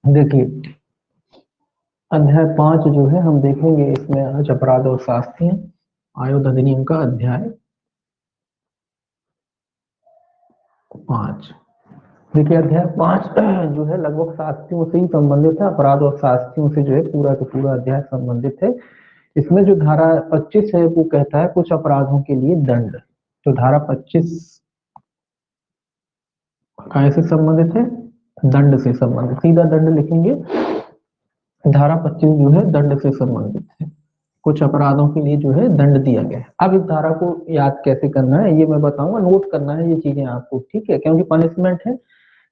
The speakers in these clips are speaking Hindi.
देखिए अध्याय 5 जो है हम देखेंगे इसमें आज अपराध और शास्ति आयोग अधिनियम का अध्याय 5। देखिए अध्याय 5 जो है लगभग शास्त्रियों से ही संबंधित है, अपराध और शास्त्रियों से जो है पूरा का पूरा अध्याय संबंधित है। इसमें जो धारा 25 है वो कहता है कुछ अपराधों के लिए दंड। तो धारा 25 कैसे संबंधित है? दंड से संबंधित, सीधा दंड लिखेंगे। धारा 25 जो है दंड से संबंधित है, कुछ अपराधों के लिए जो है दंड दिया गया है। अब इस धारा को याद कैसे करना है ये मैं बताऊंगा, नोट करना है ये चीजें आपको, ठीक है? क्योंकि पनिशमेंट है,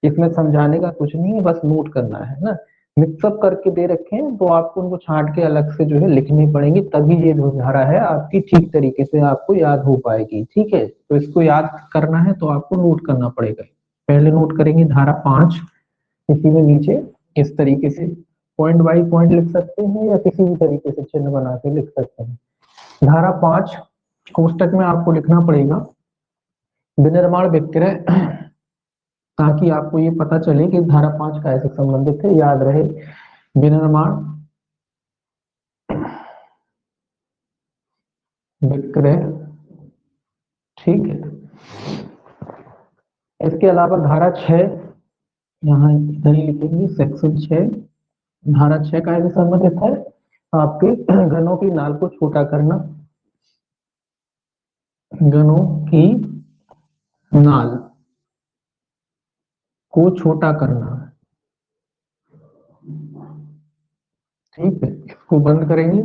इसमें समझाने का कुछ नहीं है, बस नोट करना है ना। मिक्सअप करके दे रखे हैं तो आपको उनको छांट के अलग से जो है लिखनी पड़ेगी, तभी ये जो धारा है आपकी ठीक तरीके से आपको याद हो पाएगी, ठीक है? तो इसको याद करना है तो आपको नोट करना पड़ेगा। पहले नोट करेंगे धारा 5, इसी में नीचे इस तरीके से पॉइंट बाई पॉइंट लिख सकते हैं या किसी भी तरीके से चिन्ह बना के लिख सकते हैं। धारा 5 कोष्टक में आपको लिखना पड़ेगा विनिर्माण विक्रय, ताकि आपको ये पता चले कि धारा 5 का ऐसे संबंधित है, याद रहे विनिर्माण विक्रय, ठीक है? इसके अलावा धारा 6 यहाँ इधर ही लिखेंगे, सेक्शन 6। धारा 6 का ऐसे संबंधित है आपके गनों की नाल को छोटा करना, गनों की नाल को छोटा करना, ठीक है? इसको बंद करेंगे।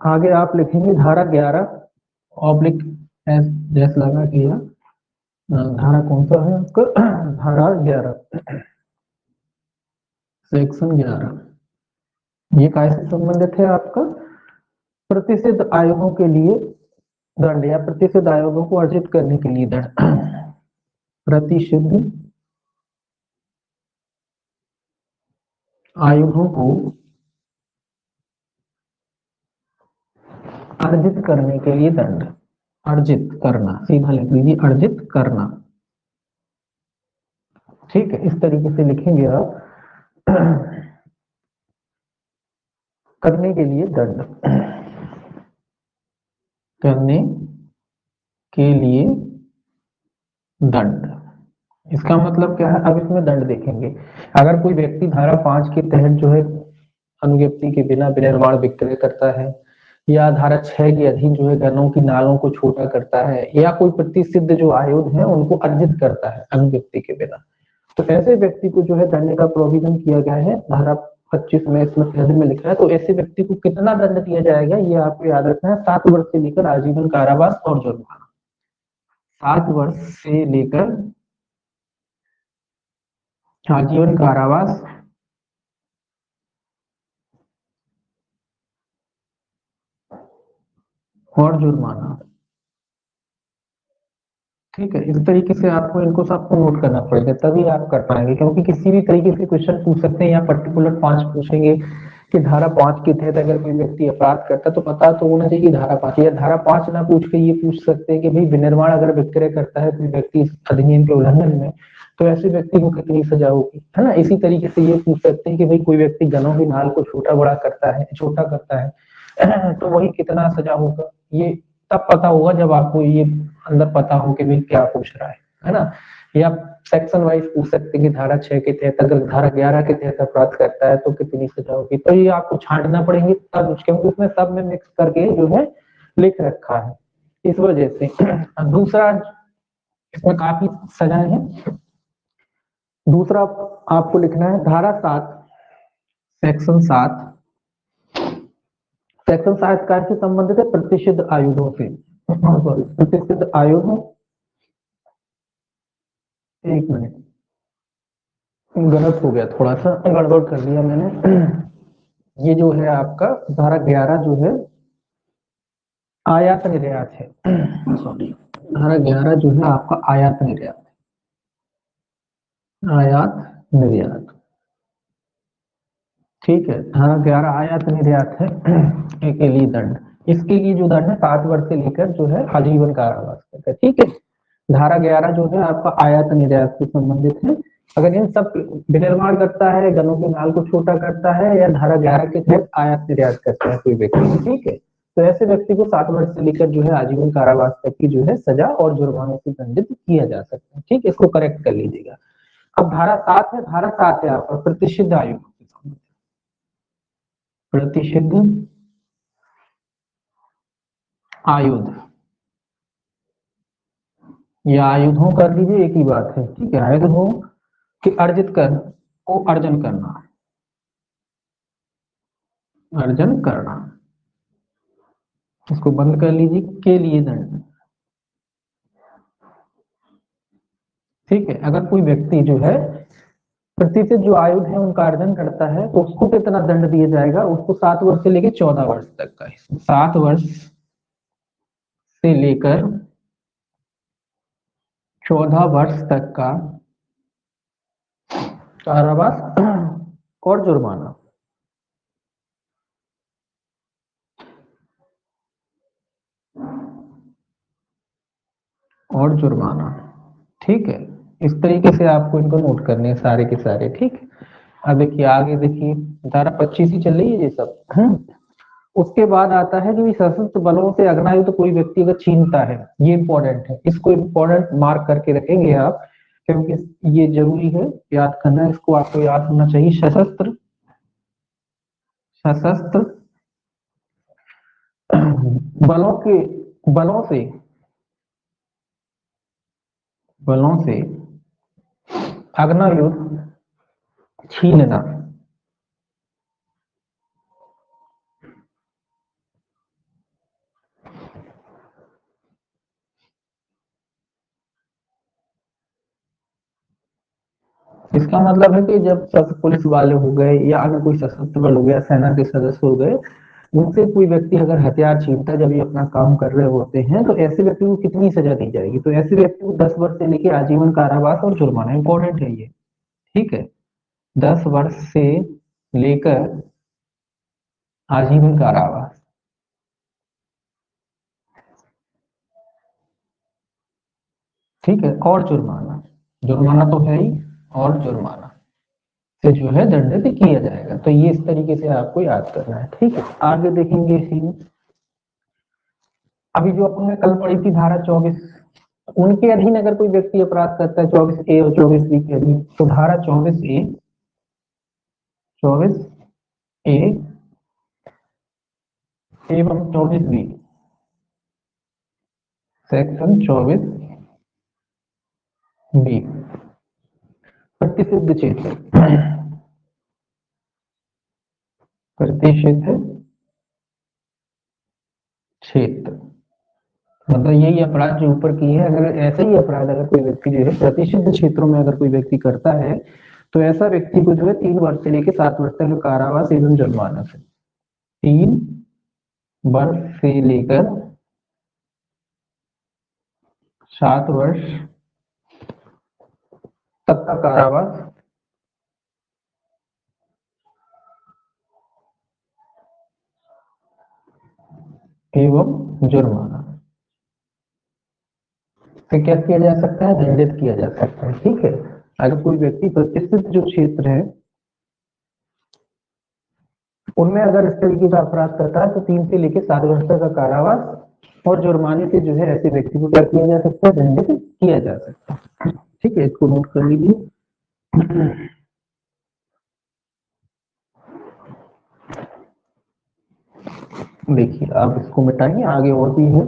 आगे आप लिखेंगे धारा 11 ऑब्लिक एस जैस लगा किया, धारा कौन सा है आपका? धारा 11 सेक्शन 11, ये कैसे संबंधित है आपका? प्रतिष्ठित आयोगों के लिए दंड या प्रतिष्ठित आयोगों को अर्जित करने के लिए दंड। प्रतिष्ठित आयोगों को अर्जित करने के लिए दंड, अर्जित करना, सीधा लिख लीजिए अर्जित करना, ठीक है? इस तरीके से लिखेंगे आप करने के लिए दंड, करने के लिए दंड। इसका मतलब क्या है? अब इसमें दंड देखेंगे। अगर कोई व्यक्ति धारा 5 के तहत जो है अनुज्ञप्ति के बिना विनिर्माण विक्रय करता है, या धारा 6 के अधीन जो है गन्नों की नालों को छोटा करता है, या कोई प्रतिसिद्ध जो आयोग है उनको अर्जित करता है अनुज्ञप्ति के बिना, तो ऐसे व्यक्ति को जो है दंड का प्रोविजन किया गया है धारा 25 में, इसमें केंद्र में लिखा है। तो ऐसे व्यक्ति को कितना दंड दिया जाएगा ये आपको याद रखना है, 7 वर्ष से लेकर आजीवन कारावास और जुर्माना। 7 वर्ष से लेकर आजीवन कारावास और जुर्माना, ठीक है? इस तरीके से आपको इनको सबको नोट करना पड़ेगा, तभी आप कर पाएंगे। क्योंकि किसी भी तरीके से क्वेश्चन पूछ सकते हैं या पर्टिकुलर 5 पूछेंगे कि धारा 5 के तहत अगर कोई व्यक्ति अपराध करता है तो पता तो होना चाहिए कि धारा 5, या धारा 5 ना पूछ के ये पूछ सकते हैं कि भाई विनिर्माण अगर विक्रय करता है कोई व्यक्ति इस अधिनियम के उल्लंघन में, तो ऐसे व्यक्ति को कितनी सजा होगी, है ना? इसी तरीके से ये पूछ सकते हैं कि भाई कोई व्यक्ति गनों की नाल को छोटा बड़ा करता है, छोटा करता है तो वही कितना सजा होगा। ये तब पता होगा जब आपको ये अंदर पता हो कि भाई क्या पूछ रहा है ना? या सेक्शन वाइज पूछ सकते हैं कि धारा 6 के तहत अगर धारा 11 के तहत अपराध करता है तो कितनी सजा होगी। तो ये आपको छांटना पड़ेंगे तब, क्योंकि उसमें सब में मिक्स करके जो है लिख रखा है, इस वजह से। दूसरा, इसमें काफी सजाएं हैं। दूसरा आपको लिखना है धारा 7 सेक्शन 7, सेक्शन 7 कार्य से संबंधित है प्रतिष्ठित आयुधों से, प्रतिष्ठित आयुध, एक मिनट गलत हो गया, थोड़ा सा गड़बड़ कर दिया मैंने। ये जो है आपका धारा 11 जो है आयात निर्यात है, सॉरी, धारा 11 जो है आपका आयात निर्यात, आयात निर्यात, ठीक है? धारा 11 आयात निर्यात है के लिए दंड, इसके लिए जो दंड है 7 वर्ष से लेकर जो है आजीवन कारावास तक है, ठीक है? धारा 11 जो है आपका आयात निर्यात से संबंधित है, अगर इन सब विनिर्माण करता है, गनों के माल को छोटा करता है, या धारा 11 के तहत आयात निर्यात करता है कोई व्यक्ति, ठीक है, तो ऐसे व्यक्ति को 7 वर्ष से लेकर जो है आजीवन कारावास तक की जो है सजा और जुर्माने से दंडित किया जा सकता है। ठीक है, इसको करेक्ट कर लीजिएगा। अब धारा 7 है, धारा 7 है आपका प्रतिषिद्ध आयु, प्रतिषिद्ध आयुध या आयुधों कर लीजिए, एक ही बात है, ठीक है, आयुधों कि अर्जित कर को अर्जन करना, अर्जन करना, इसको बंद कर लीजिए, के लिए दंड। ठीक है, अगर कोई व्यक्ति जो है प्रतिष्ठित जो आयुध है उनका अर्जन करता है तो उसको कितना दंड दिया जाएगा, उसको 7 वर्ष से लेकर 14 वर्ष तक का, 7 वर्ष से लेकर 14 वर्ष तक का कारावास और जुर्माना। और जुर्माना, ठीक है, इस तरीके से आपको इनको नोट करने हैं सारे के सारे। ठीक है, अब देखिए आगे देखिए, धारा 25 ही चल रही है ये सब। उसके बाद आता है जो सशस्त्र बलों से अग्नायुध तो कोई व्यक्ति अगर छीनता है, ये इंपॉर्टेंट है, इसको इंपॉर्टेंट मार्क करके रखेंगे आप, क्योंकि ये जरूरी है याद करना, इसको आपको याद होना चाहिए। सशस्त्र, सशस्त्र बलों के, बलों से, बलों से अग्नायुध छीनना, इसका मतलब है कि जब पुलिस वाले हो गए या अगर कोई सशस्त्र बल हो गया, सेना के सदस्य हो गए, उनसे कोई व्यक्ति अगर हथियार छीनता है जब ये अपना काम कर रहे होते हैं, तो ऐसे व्यक्ति को कितनी सजा दी जाएगी, तो ऐसे व्यक्ति को 10 वर्ष से लेकर आजीवन कारावास और जुर्माना, इंपॉर्टेंट है ये। ठीक है, 10 वर्ष से लेकर आजीवन कारावास, ठीक है, और जुर्माना, जुर्माना तो है ही, और जुर्माना से जो है दंडित किया जाएगा। तो ये इस तरीके से आपको याद करना है। ठीक है, आगे देखेंगे इसी में, अभी जो अपने कल पढ़ी थी धारा 24, उनके अधीन अगर कोई व्यक्ति अपराध करता है 24A और 24B के अधीन, तो धारा 24A, 24A एवं 24B, सेक्शन 24B, प्रतिषिद्ध क्षेत्र, प्रतिषिद्ध क्षेत्र, मतलब यही अपराध जो ऊपर की है, अगर ऐसे ही अपराध अगर कोई व्यक्ति जो है प्रतिषिद्ध क्षेत्रों में अगर कोई व्यक्ति करता है, तो ऐसा व्यक्ति को जो है 3 वर्ष से लेकर 7 वर्ष तक कारावास एवं जुर्माना से, 3 वर्ष से लेकर 7 वर्ष तक का कारावास एवं जुर्माना से क्या किया जा सकता है, दंडित किया जा सकता है। ठीक है, अगर कोई व्यक्ति प्रतिष्ठित जो क्षेत्र है उनमें अगर इस तरीके का अपराध करता है, तो 3 से लेकर 7 वर्ष तक का कारावास और जुर्माने से जो है ऐसे व्यक्ति को क्या किया जा सकता है, दंडित किया जा सकता है। ठीक है, इसको नोट कर लीजिए। देखिए आप इसको मिटाइए, आगे और भी है,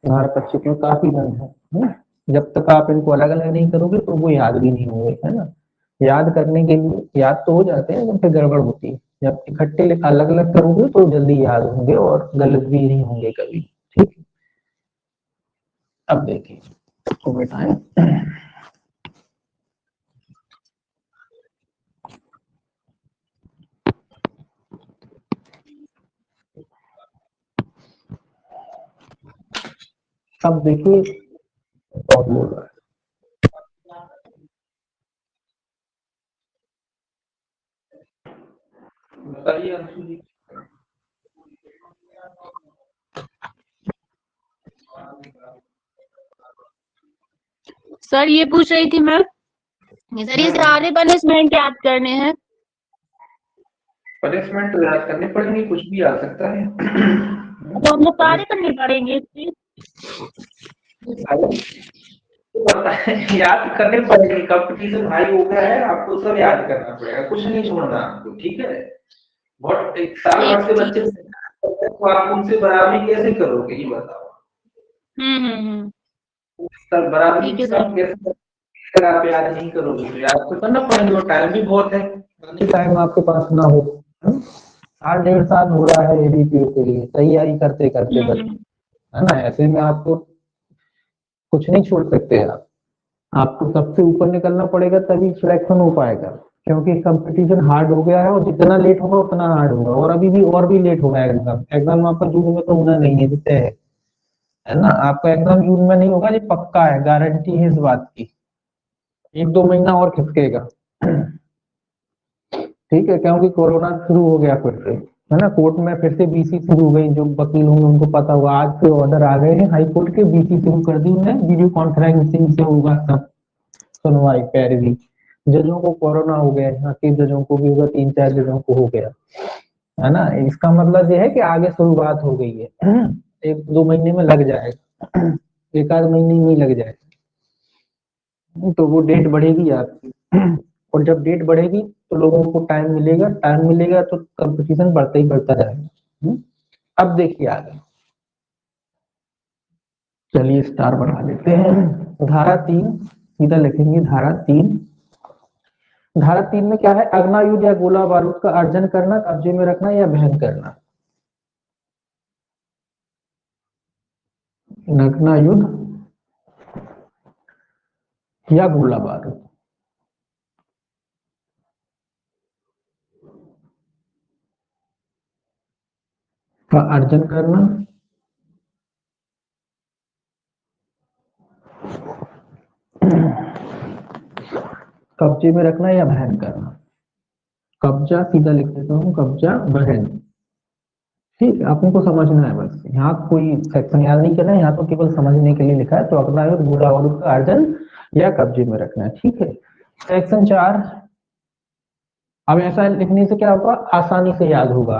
धारा 25 में काफी दंड है। जब तक आप इनको अलग अलग नहीं करोगे तो वो याद भी नहीं होंगे, है ना, याद करने के लिए याद तो हो जाते हैं लेकिन फिर गड़बड़ होती है, जब इकट्ठे अलग अलग करोगे तो जल्दी याद होंगे और गलत भी नहीं होंगे कभी। ठीक है, अब देखिए इसको मिटाएं। अब देखिए कौन बोल रहा है, बताइए अंशु जी। सर ये पूछ रही थी मैं, सर ये सारे पनिशमेंट याद करने हैं? पनिशमेंट तो याद करनी पड़ेगी, कुछ भी आ सकता है। तो हम लोग सारे करने पड़ेंगे इसकी? तो पता है, याद करने पड़ेगी, कंपटीशन हाई हो गया है, आपको सब याद करना पड़ेगा, कुछ नहीं छोड़ना आपको, ठीक है। बहुत एक साल ठीक भर से ठीक। बच्चे तो आप उनसे बराबरी कैसे करोगे ये बताओ। हम्म। सर बराबरी ठीक के है सर। साथ कैसे अगर आप याद नहीं करोगे तो याद तो करना पड़ेगा, और टाइम भी बहुत है, टाइम आपके पास ना हो। साल 1.5 साल हो रहा है एबीपीओ के लिए तैयारी करते करते बस, हम्म। है ना। ऐसे में आपको कुछ नहीं छोड़ सकते आप, आपको सबसे ऊपर निकलना पड़ेगा तभी सिलेक्शन हो पाएगा, क्योंकि कंपटीशन हार्ड हो गया है, और जितना लेट होगा उतना हार्ड होगा, और अभी भी और भी लेट होगा एग्जाम। एग्जाम आपका जून में तो होना नहीं है, जिससे है ना, आपका एग्जाम जून में नहीं होगा, ये पक्का है, गारंटी है इस बात की। 1-2 महीना और खिसकेगा, ठीक है, क्योंकि कोरोना शुरू हो गया फिर से, है ना। कोर्ट में फिर से बीसी शुरू हो गई, जो वकील होंगे उनको पता होगा, आज से ऑर्डर आ गए हैं हाई कोर्ट के, बीसी शुरू कर दी उन्हें, वीडियो कॉन्फ्रेंसिंग से होगा सब सुनवाई पैरवी। जजों को कोरोना हो गया, यहाँ के जजों को भी होगा, 3-4 जजों को हो गया, है ना। इसका मतलब ये है कि आगे शुरुआत हो गई है, 1-2 महीने में लग जाएगा, 1 आध महीने में लग जाएगा, तो वो डेट बढ़ेगी आपकी, और जब डेट बढ़ेगी तो लोगों को टाइम मिलेगा तो कंपटीशन बढ़ता ही बढ़ता जाएगा। अब देखिए आगे, चलिए स्टार बढ़ा लेते हैं। धारा 3 सीधा लिखेंगे, धारा 3। धारा 3 में क्या है, अग्नायुद्ध या गोला बारूद का अर्जन करना, कब्जे में रखना या वहन करना। अग्नायुद्ध या गोला बारूद का अर्जन करना, कब्जे में रखना या वहन करना। कब्जा सीधा लिख देता हूँ, कब्जा वहन, ठीक है, आपको समझना है बस, यहाँ कोई सेक्शन याद नहीं करना है, यहाँ तो केवल समझने के लिए लिखा है। तो अग्नायुद्ध गोला बारूद का अर्जन या कब्जे में रखना है, ठीक है। सेक्शन 4, अब ऐसा लिखने से क्या होगा, आसानी से याद होगा,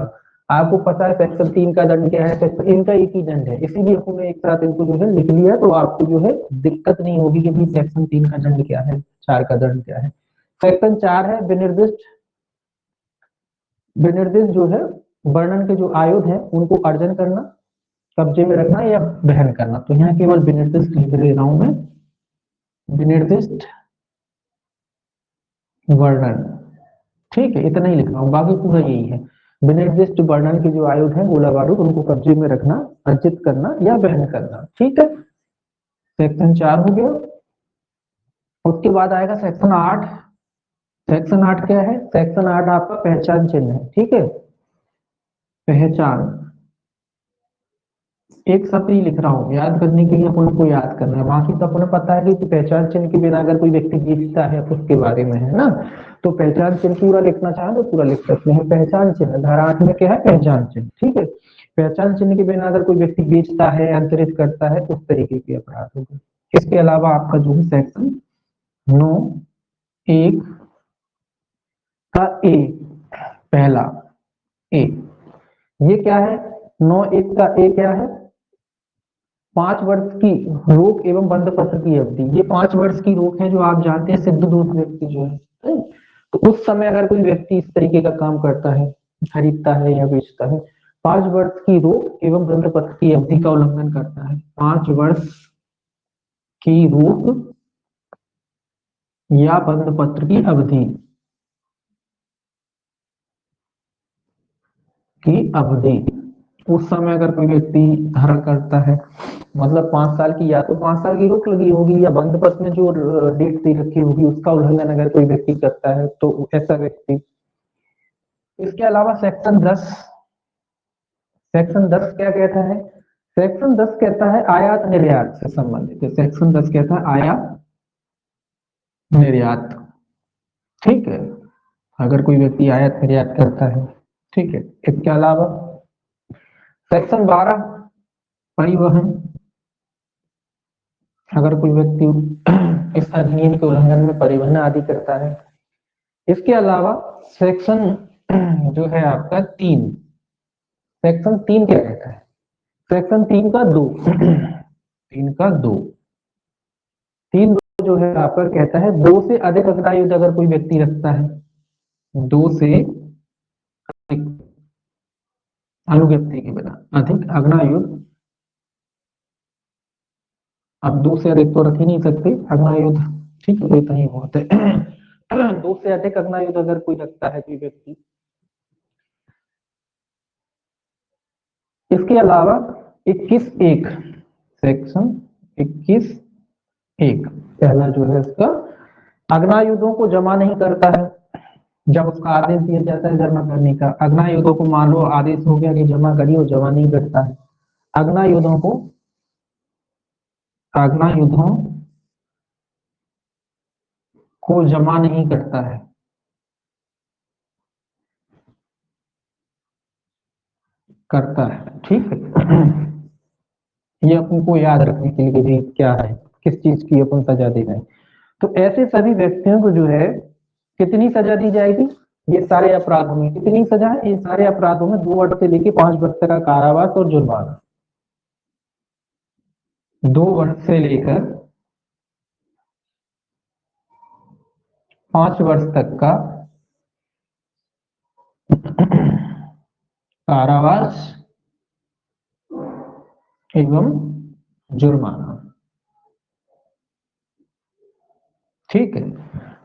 आपको पता है सेक्शन 3 का दंड क्या है, सेक्शन इनका एक ही दंड है, इसीलिए हमने एक साथ इनको जो है लिख लिया, तो आपको जो है दिक्कत नहीं होगी कि भाई सेक्शन 3 का दंड क्या है, 4 का दंड क्या है। सेक्शन 4 है विनिर्दिष्ट, विनिर्दिष्ट जो है वर्णन के जो आयुध है उनको अर्जन करना, कब्जे में रखना या वहन करना। तो यहाँ केवल विनिर्दिष्ट लिख दे रहा हूं मैं, विनिर्दिष्ट वर्णन, ठीक है, इतना ही लिख रहा हूँ, बाकी पूरा यही है। विनिर्दिष्ट वर्णन के जो आयुध है गोला बारूद, उनको कब्जे में रखना, अर्जित करना या वहन करना, ठीक है। सेक्शन 4 हो गया। उसके बाद आएगा सेक्शन 8। सेक्शन 8 क्या है, सेक्शन 8 आपका पहचान चिन्ह है, ठीक है। पहचान, एक शब्द ही लिख रहा हूँ, याद करने के लिए अपन को याद करना है, बाकी तो अपन पता है कि पहचान चिन्ह के बिना अगर कोई व्यक्ति जीतता है तो उसके बारे में है ना, तो पहचान चिन्ह पूरा लिखना चाहे तो पूरा लिख सकते हैं। पहचान चिन्ह धारा 8 में क्या है, पहचान चिन्ह, ठीक है। पहचान चिन्ह के बिना अगर कोई व्यक्ति बेचता है, अंतरित करता है तो उस तरीके के अपराध होगा। इसके अलावा आपका जो है सेक्शन 9(1) का ए, पहला ए, ये क्या है, 9(1) का ए क्या है, 5 वर्ष की रोक एवं बंद पत्र की अवधि। ये 5 वर्ष की रोक है, जो आप जानते हैं सिद्ध दोष व्यक्ति जो है, तो उस समय अगर कोई व्यक्ति इस तरीके का काम करता है, खरीदता है या बेचता है, 5 वर्ष की रोक एवं बंद पत्र की अवधि का उल्लंघन करता है। 5 वर्ष की रोक या बंद पत्र की अवधि उस समय अगर कोई व्यक्ति धारण करता है, मतलब 5 साल की, या तो 5 साल की रोक लगी होगी, या बंद पत्र में जो डेट दे रखी होगी उसका उल्लंघन अगर कोई व्यक्ति करता है तो ऐसा व्यक्ति। इसके अलावा सेक्शन 10, सेक्शन 10 क्या कहता है, सेक्शन 10 कहता है आयात निर्यात से संबंधित है। सेक्शन 10 कहता है आयात निर्यात, ठीक है, अगर कोई व्यक्ति आयात निर्यात करता है, ठीक है। इसके अलावा सेक्शन 12 परिवहन, अगर कोई व्यक्ति इस अधिनियम के उल्लंघन में परिवहन आदि करता है। इसके अलावा सेक्शन जो है आपका 3, सेक्शन 3 क्या कहता है? सेक्शन 3 का 2 3 का 2 3 जो है आपका कहता है 2 से अधिक अग्नायुध अगर कोई व्यक्ति रखता है, 2 से अधिक अनुज्ञप्ति के बिना अधिक अग्नायुध, अब 2 से अधिक तो रख ही नहीं सकते अग्नायुध, ठीक है, इतना ही बहुत है 2 से अधिक अग्नायुध अगर कोई रखता है कोई व्यक्ति। इसके अलावा 21(1) सेक्शन 21(1) पहला जो है इसका अग्नायुधों को जमा नहीं करता है जब उसका आदेश दिया जाता है जमा करने का। अग्नायुधों को मान लो आदेश हो गया कि जमा करिए, जमा नहीं करता है। अग्नायुधों को जमा नहीं करता है, करता है, ठीक है। ये अपन को याद रखने के लिए भी क्या है, किस चीज की अपन सजा दे रहे हैं। तो ऐसे सभी व्यक्तियों को जो है कितनी सजा दी जाएगी? ये सारे अपराधों में कितनी सजा है? ये सारे अपराधों में 2 वर्ष से लेकर 5 वर्ष तक का कारावास और जुर्माना। 2 वर्ष से लेकर 5 वर्ष तक का कारावास एवं जुर्माना, ठीक है।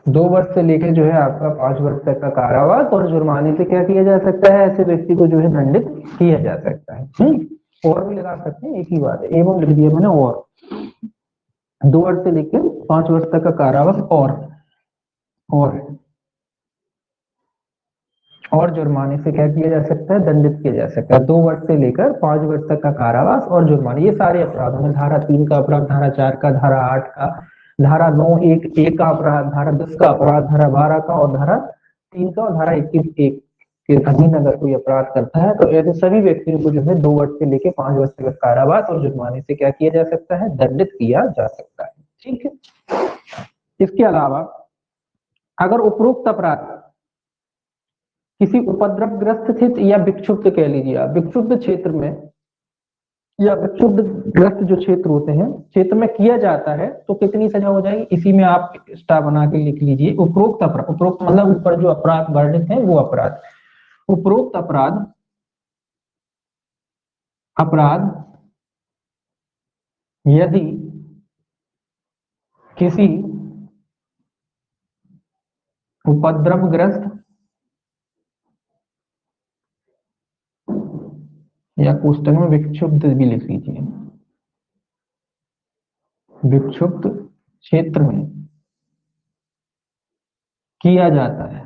2 वर्ष से लेकर जो है आपका 5 वर्ष तक का कारावास और जुर्माने से क्या किया जा सकता है? ऐसे व्यक्ति को जो है दंडित किया जा सकता है। और भी लगा सकते हैं, एक ही बात है, एवं लिख दिया मैंने। और 2 वर्ष से लेकर 5 वर्ष तक का कारावास और जुर्माने से क्या किया जा सकता है? दंडित किया जा सकता है। 2 वर्ष से लेकर 5 वर्ष तक का कारावास और जुर्माने, ये सारे अपराधों में धारा 3 का अपराध, धारा 4 का, धारा 8 का, धारा 9(1)(1) का अपराध, धारा 10 का अपराध, धारा 12 का और धारा 3 का और धारा 21(1) के अधीन अगर कोई अपराध करता है तो ऐसे सभी व्यक्तियों को जो है 2 वर्ष से लेकर 5 वर्ष तक कारावास और जुर्माने से क्या किया जा सकता है? दंडित किया जा सकता है, ठीक है। इसके अलावा अगर उपरोक्त अपराध किसी उपद्रवग्रस्त क्षेत्र या विक्षुब्ध, कह लीजिए आप, विक्षुब्ध क्षेत्र में या विक्षुब्ध ग्रस्त जो क्षेत्र होते हैं, क्षेत्र में किया जाता है तो कितनी सजा हो जाएगी? इसी में आप स्टार बना के लिख लीजिए। उपरोक्त अपराध, उपरोक्त मतलब ऊपर जो अपराध वर्णित है वो अपराध, उपरोक्त अपराध यदि किसी उपद्रवग्रस्त या कोष्टक में विक्षुब्ध भी लिख लीजिए, विक्षुब्ध क्षेत्र में किया जाता है,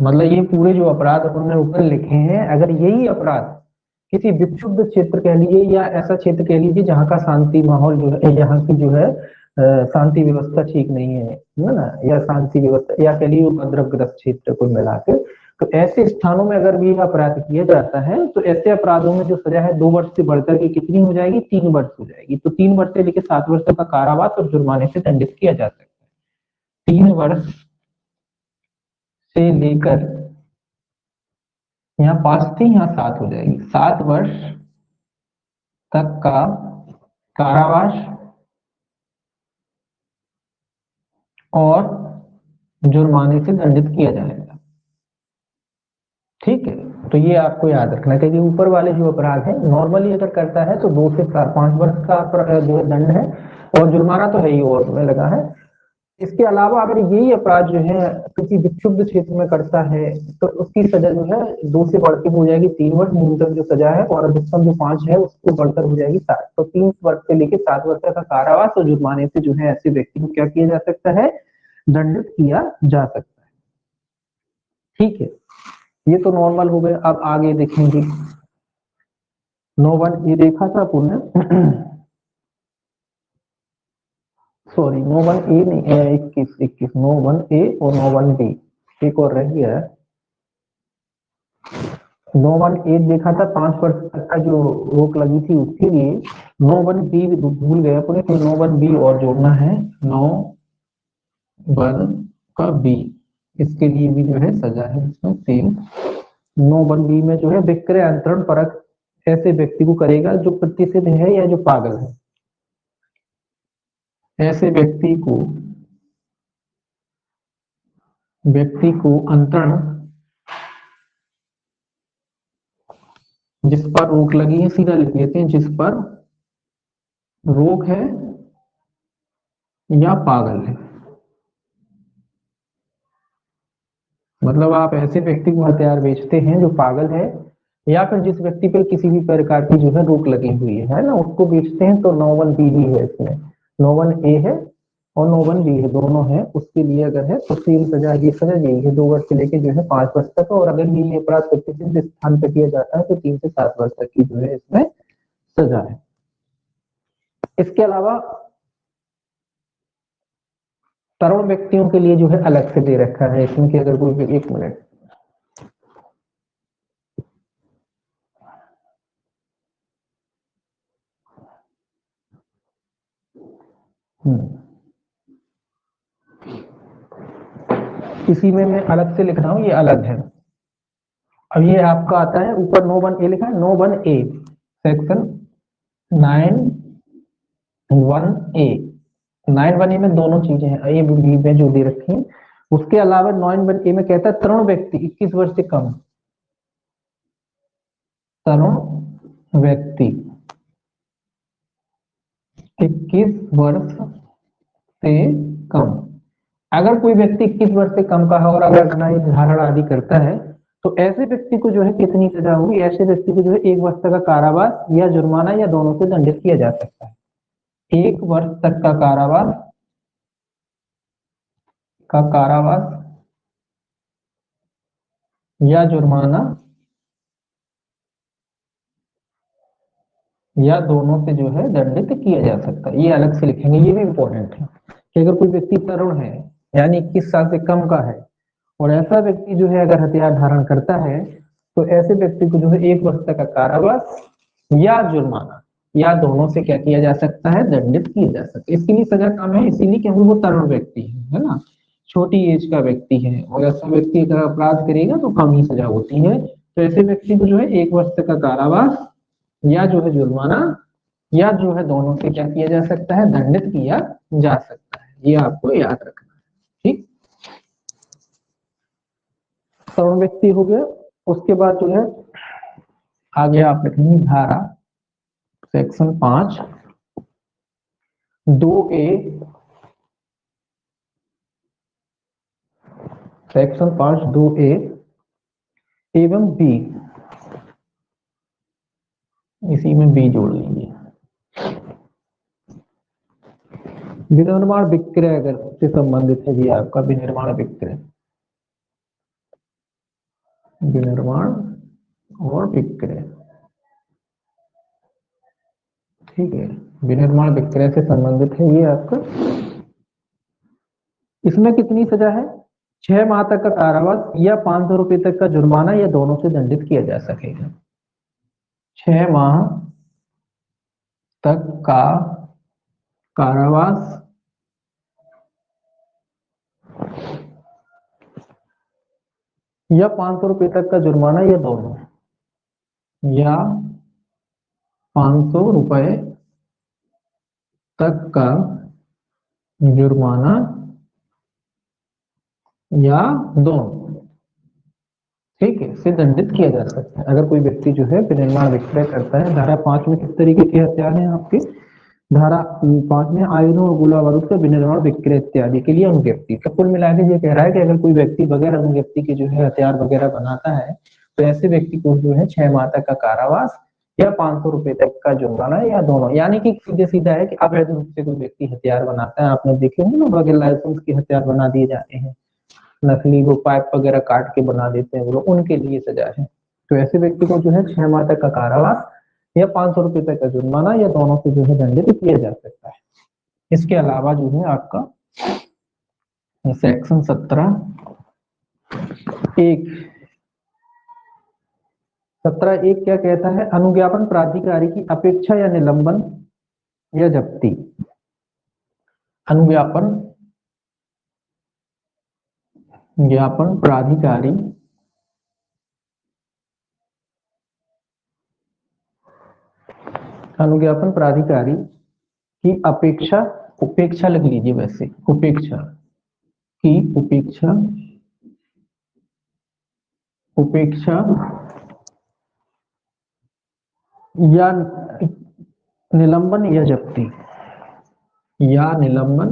मतलब ये पूरे जो अपराध अपने ऊपर लिखे हैं, अगर यही अपराध किसी विक्षुब्ध क्षेत्र कह लीजिए या ऐसा क्षेत्र कह लीजिए जहाँ का शांति माहौल जो है, यहाँ की जो है शांति व्यवस्था ठीक नहीं है ना, या शांति व्यवस्था या कह लीजिए उपद्रवग्रस्त क्षेत्र को मिला के, तो ऐसे स्थानों में अगर भी अपराध किया जाता है तो ऐसे अपराधों में जो सजा है 2 वर्ष से बढ़कर के कितनी हो जाएगी? 3 वर्ष हो जाएगी। तो 3 वर्ष से लेकर 7 वर्ष तक का कारावास और जुर्माने से दंडित किया जा सकता है। 3 वर्ष से लेकर, यहाँ 5 थी, यहाँ 7 हो जाएगी, 7 वर्ष तक का कारावास और जुर्माने से दंडित किया जाएगा, ठीक है। तो ये आपको याद रखना चाहिए। ऊपर वाले जो अपराध है नॉर्मली अगर करता है तो 2 से 5 वर्ष का जो दंड है और जुर्माना तो है ही और में लगा है। इसके अलावा अगर यही अपराध जो है किसी विक्षुब्ध क्षेत्र में करता है तो उसकी सजा जो है 2 से बढ़ के हो जाएगी 3 वर्ष न्यूनतम जो सजा है, और अधिकतम जो 5 है उसको बढ़कर हो जाएगी 7। तो 3 वर्ष से लेकर 7 वर्ष तक का कारावास और जुर्माने से जो है ऐसे व्यक्ति को क्या किया जा सकता है? दंडित किया जा सकता है, ठीक है। ये तो नॉर्मल हो गया। अब आगे देखेंगे 9(1) ये देखा था पुण्य सॉरी 9(1)(a) नहीं, 21 9(1)(a) और 9(1)(b), एक और रह गया है 9(1)(a) देखा था 5 वर्ष तक का जो रोक लगी थी उसके लिए। 9(1)(b) भूल गए अपने, तो 9(1)(b) और जोड़ना है। 9(1) का बी, इसके लिए भी जो है सजा है इसमें सेम। 9(1)(b) में जो है विक्रय अंतरण परख ऐसे व्यक्ति को करेगा जो प्रतिष्ठित है या जो पागल है। ऐसे व्यक्ति को अंतरण जिस पर रोक लगी है, सीधा लिख लेते हैं, जिस पर रोक है या पागल है। मतलब आप ऐसे व्यक्ति को हथियार बेचते हैं जो पागल है, या फिर जिस व्यक्ति पर किसी भी प्रकार की जो है रोक लगी हुई है ना, उसको बेचते हैं। तो 9(1)(b) भी है इसमें, 9(1)(a) है और 9(1)(b) है, दोनों है। उसके लिए अगर है तो सेम सजा, ये सजा यही है, 2 वर्ष से लेके जो है 5 वर्ष तक। और अगर ये अपराध प्रतिष्ठित स्थान पर किया जाता है तो 3 से 7 वर्ष तक की जो है इसमें सजा है। इसके अलावा तरुण व्यक्तियों के लिए जो है अलग से दे रखा है इसमें कि अगर कोई, 1 मिनट, इसी में मैं अलग से लिख रहा हूं, ये अलग है। अब ये आपका आता है ऊपर 9(1)(a) लिखा है, 9(1)(a) सेक्शन 9(1)(a), 9(1)(a) में दोनों चीजें हैं, ए बी में जो दे रखी हैं। उसके अलावा 9(1)(a) में कहता है तरुण व्यक्ति 21 वर्ष से कम, तरुण व्यक्ति 21 वर्ष से कम। अगर कोई व्यक्ति 21 वर्ष से कम का है और अगर धारण आदि करता है तो ऐसे व्यक्ति को जो है कितनी सजा होगी? ऐसे व्यक्ति को जो है 1 वर्ष तक का कारावास या जुर्माना या दोनों से दंडित किया जा सकता है। 1 वर्ष तक का कारावास या जुर्माना या दोनों से जो है दंडित किया जा सकता है। ये अलग से लिखेंगे, ये भी इंपॉर्टेंट है कि अगर कोई व्यक्ति तरुण है यानी 21 साल से कम का है और ऐसा व्यक्ति जो है अगर हथियार धारण करता है तो ऐसे व्यक्ति को जो है 1 वर्ष तक का कारावास या जुर्माना या दोनों से क्या किया जा सकता है? दंडित किया जा सकता है। इसके लिए सजा कम है, इसीलिए क्योंकि वो तरुण व्यक्ति है ना, छोटी एज का व्यक्ति है। और ऐसा व्यक्ति अगर अपराध करेगा तो कम ही सजा होती है। तो ऐसे व्यक्ति को जो है 1 वर्ष तक का कारावास या जो है जुर्माना या जो है दोनों से क्या किया जा सकता है? दंडित किया जा सकता है। ये आपको याद रखना है, ठीक। तरुण व्यक्ति हो गया। उसके बाद जो है आगे आप लिखेंगे धारा सेक्शन 5(2)(a), सेक्शन 5(2)(a) एवं बी, इसी में बी जोड़ लीजिए। विनिर्माण विक्रय अगर से संबंधित है जी आपका, विनिर्माण विक्रय, विनिर्माण और विक्रय, ठीक है, विनिर्माण विक्रय से संबंधित है ये आपका। इसमें कितनी सजा है? 6 माह तक का कारावास या 500 रुपए तक का जुर्माना या दोनों से दंडित किया जा सकेगा। 6 माह तक का कारावास या 500 रुपए तक का जुर्माना या दोनों, या 500 रुपए तक का जुर्माना या दोनों, ठीक है, से दंडित किया जा सकता है अगर कोई व्यक्ति जो है विनिर्माण विक्रय करता है। धारा 5 में किस तरीके के हथियार हैं आपके? धारा 5 में आयुधों और गोला बारूद का विनिर्माण विक्रय इत्यादि के लिए उन व्यक्ति, तो कुल मिला के ये कह रहा है कि अगर कोई व्यक्ति वगैरह उन व्यक्ति के जो है हथियार वगैरह बनाता है तो ऐसे व्यक्ति को जो है 6 माह तक का कारावास या 500 रुपए तक का जुर्माना या दोनों। यानी कि सीधे सीधा है कि अवैध रूप से कोई व्यक्ति हथियार बनाता है, आपने देखे होंगे ना बगैर लाइसेंस के हथियार बना दिए जाते हैं, नकली वो पाइप वगैरह काट के बना देते हैं वो लोग, उनके लिए सजा है। तो ऐसे व्यक्ति को जो है 6 माह तक का कारावास या 500 रुपए तक का जुर्माना या दोनों से जो है दंडित किया जा सकता है। इसके अलावा जो है आपका सेक्शन 17(1) 17(1) क्या कहता है? अनुज्ञापन प्राधिकारी की अपेक्षा या निलंबन या जब्ती। अनुज्ञापन ज्ञापन प्राधिकारी अनुज्ञापन प्राधिकारी की अपेक्षा, उपेक्षा लिख लीजिए, वैसे उपेक्षा की उपेक्षा उपेक्षा या निलंबन या जब्ती, या निलंबन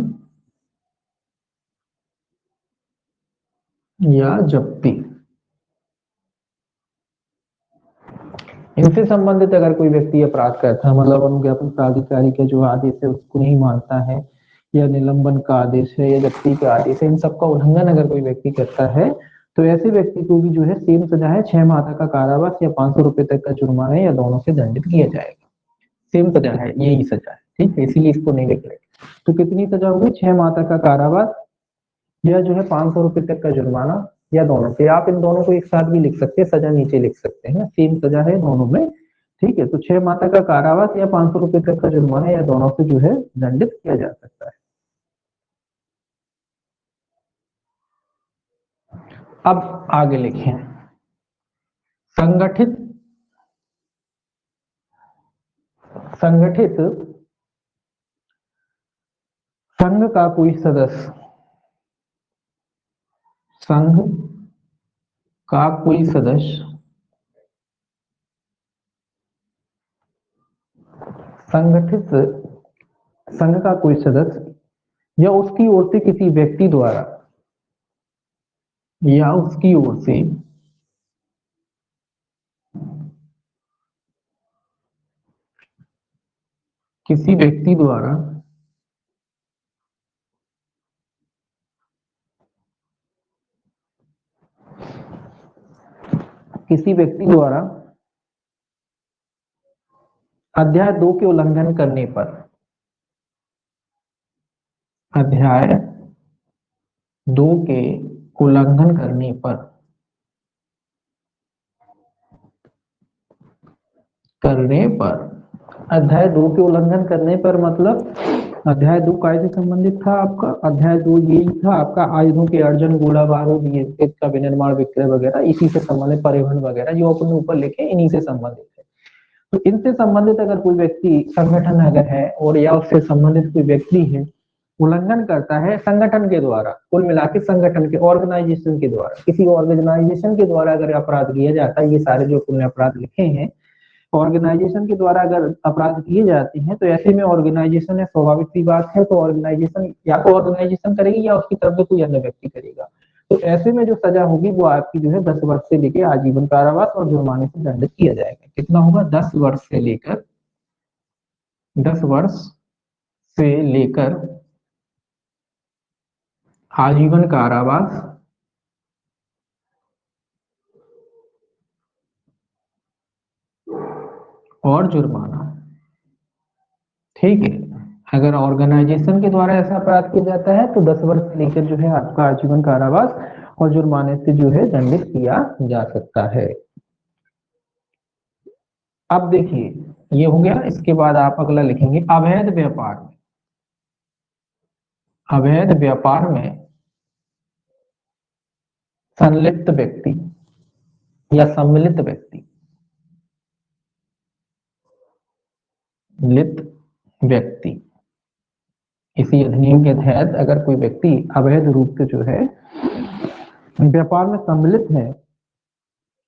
या जब्ती, इनसे संबंधित अगर कोई व्यक्ति अपराध करता है, मतलब अनुज्ञापन प्राधिकारी का जो आदेश है उसको नहीं मानता है, या निलंबन का आदेश है या जब्ती का आदेश है, इन सबका उल्लंघन अगर कोई व्यक्ति करता है तो ऐसे व्यक्ति को भी जो है सेम सजा है, 6 माह तक का कारावास या 500 रुपए तक का जुर्माना या दोनों से दंडित किया जाएगा। सेम सजा है, यही सजा है, ठीक है, इसीलिए इसको नहीं लिख रहे। तो कितनी सजा होगी? 6 माह तक का कारावास या जो है 500 रुपए तक का जुर्माना या दोनों से। आप इन दोनों को एक साथ भी लिख सकते हैं, सजा नीचे लिख सकते हैं, सेम सजा है दोनों में, ठीक है। तो 6 माह तक का कारावास या 500 रुपए तक का जुर्माना या दोनों से जो है दंडित किया जा सकता है। अब आगे लिखें, संगठित संगठित संघ का कोई सदस्य, संघ का कोई सदस्य संगठित संघ का कोई सदस्य या उसकी ओर से किसी व्यक्ति द्वारा या उसकी ओर से किसी व्यक्ति द्वारा अध्याय 2 के उल्लंघन करने पर, अध्याय 2 के उल्लंघन करने पर अध्याय 2 के उल्लंघन करने पर मतलब अध्याय 2 काय से संबंधित था आपका? अध्याय 2 यही था आपका, आयुधों के अर्जन, गोला बारूद, ये इसका विनिर्माण, विक्रय वगैरह, इसी से संबंधित, परिवहन वगैरह जो अपने ऊपर लिखे इन्हीं से संबंधित है। तो इनसे संबंधित अगर कोई व्यक्ति संगठन अगर है और या उससे संबंधित कोई व्यक्ति है उल्लंघन करता है संगठन के द्वारा, कुल मिला के संगठन के, ऑर्गेनाइजेशन के द्वारा, किसी ऑर्गेनाइजेशन के द्वारा अगर अपराध किया जाता है, ये सारे जो तुमने अपराध लिखे हैं ऑर्गेनाइजेशन के द्वारा अगर अपराध किए जाते हैं, तो ऐसे में ऑर्गेनाइजेशन है, स्वाभाविक सी बात है, तो ऑर्गेनाइजेशन या तो ऑर्गेनाइजेशन करेगी या उसकी तरफ से कोई अन्य व्यक्ति करेगा। तो ऐसे में जो सजा होगी वो आपकी जो है 10 वर्ष से लेकर आजीवन कारावास और जुर्माने से दंडित किया जाएगा। कितना होगा? 10 वर्ष से लेकर आजीवन कारावास और जुर्माना, ठीक है। अगर ऑर्गेनाइजेशन के द्वारा ऐसा अपराध किया जाता है तो 10 वर्ष से लेकर जो है आपका आजीवन कारावास और जुर्माने से जो है दंडित किया जा सकता है। अब देखिए ये हो गया, इसके बाद आप अगला लिखेंगे, अवैध व्यापार में, अवैध व्यापार में संलिप्त व्यक्ति या सम्मिलित व्यक्ति, लिप्त व्यक्ति, इसी अधिनियम के तहत अगर कोई व्यक्ति अवैध रूप से जो है व्यापार में सम्मिलित है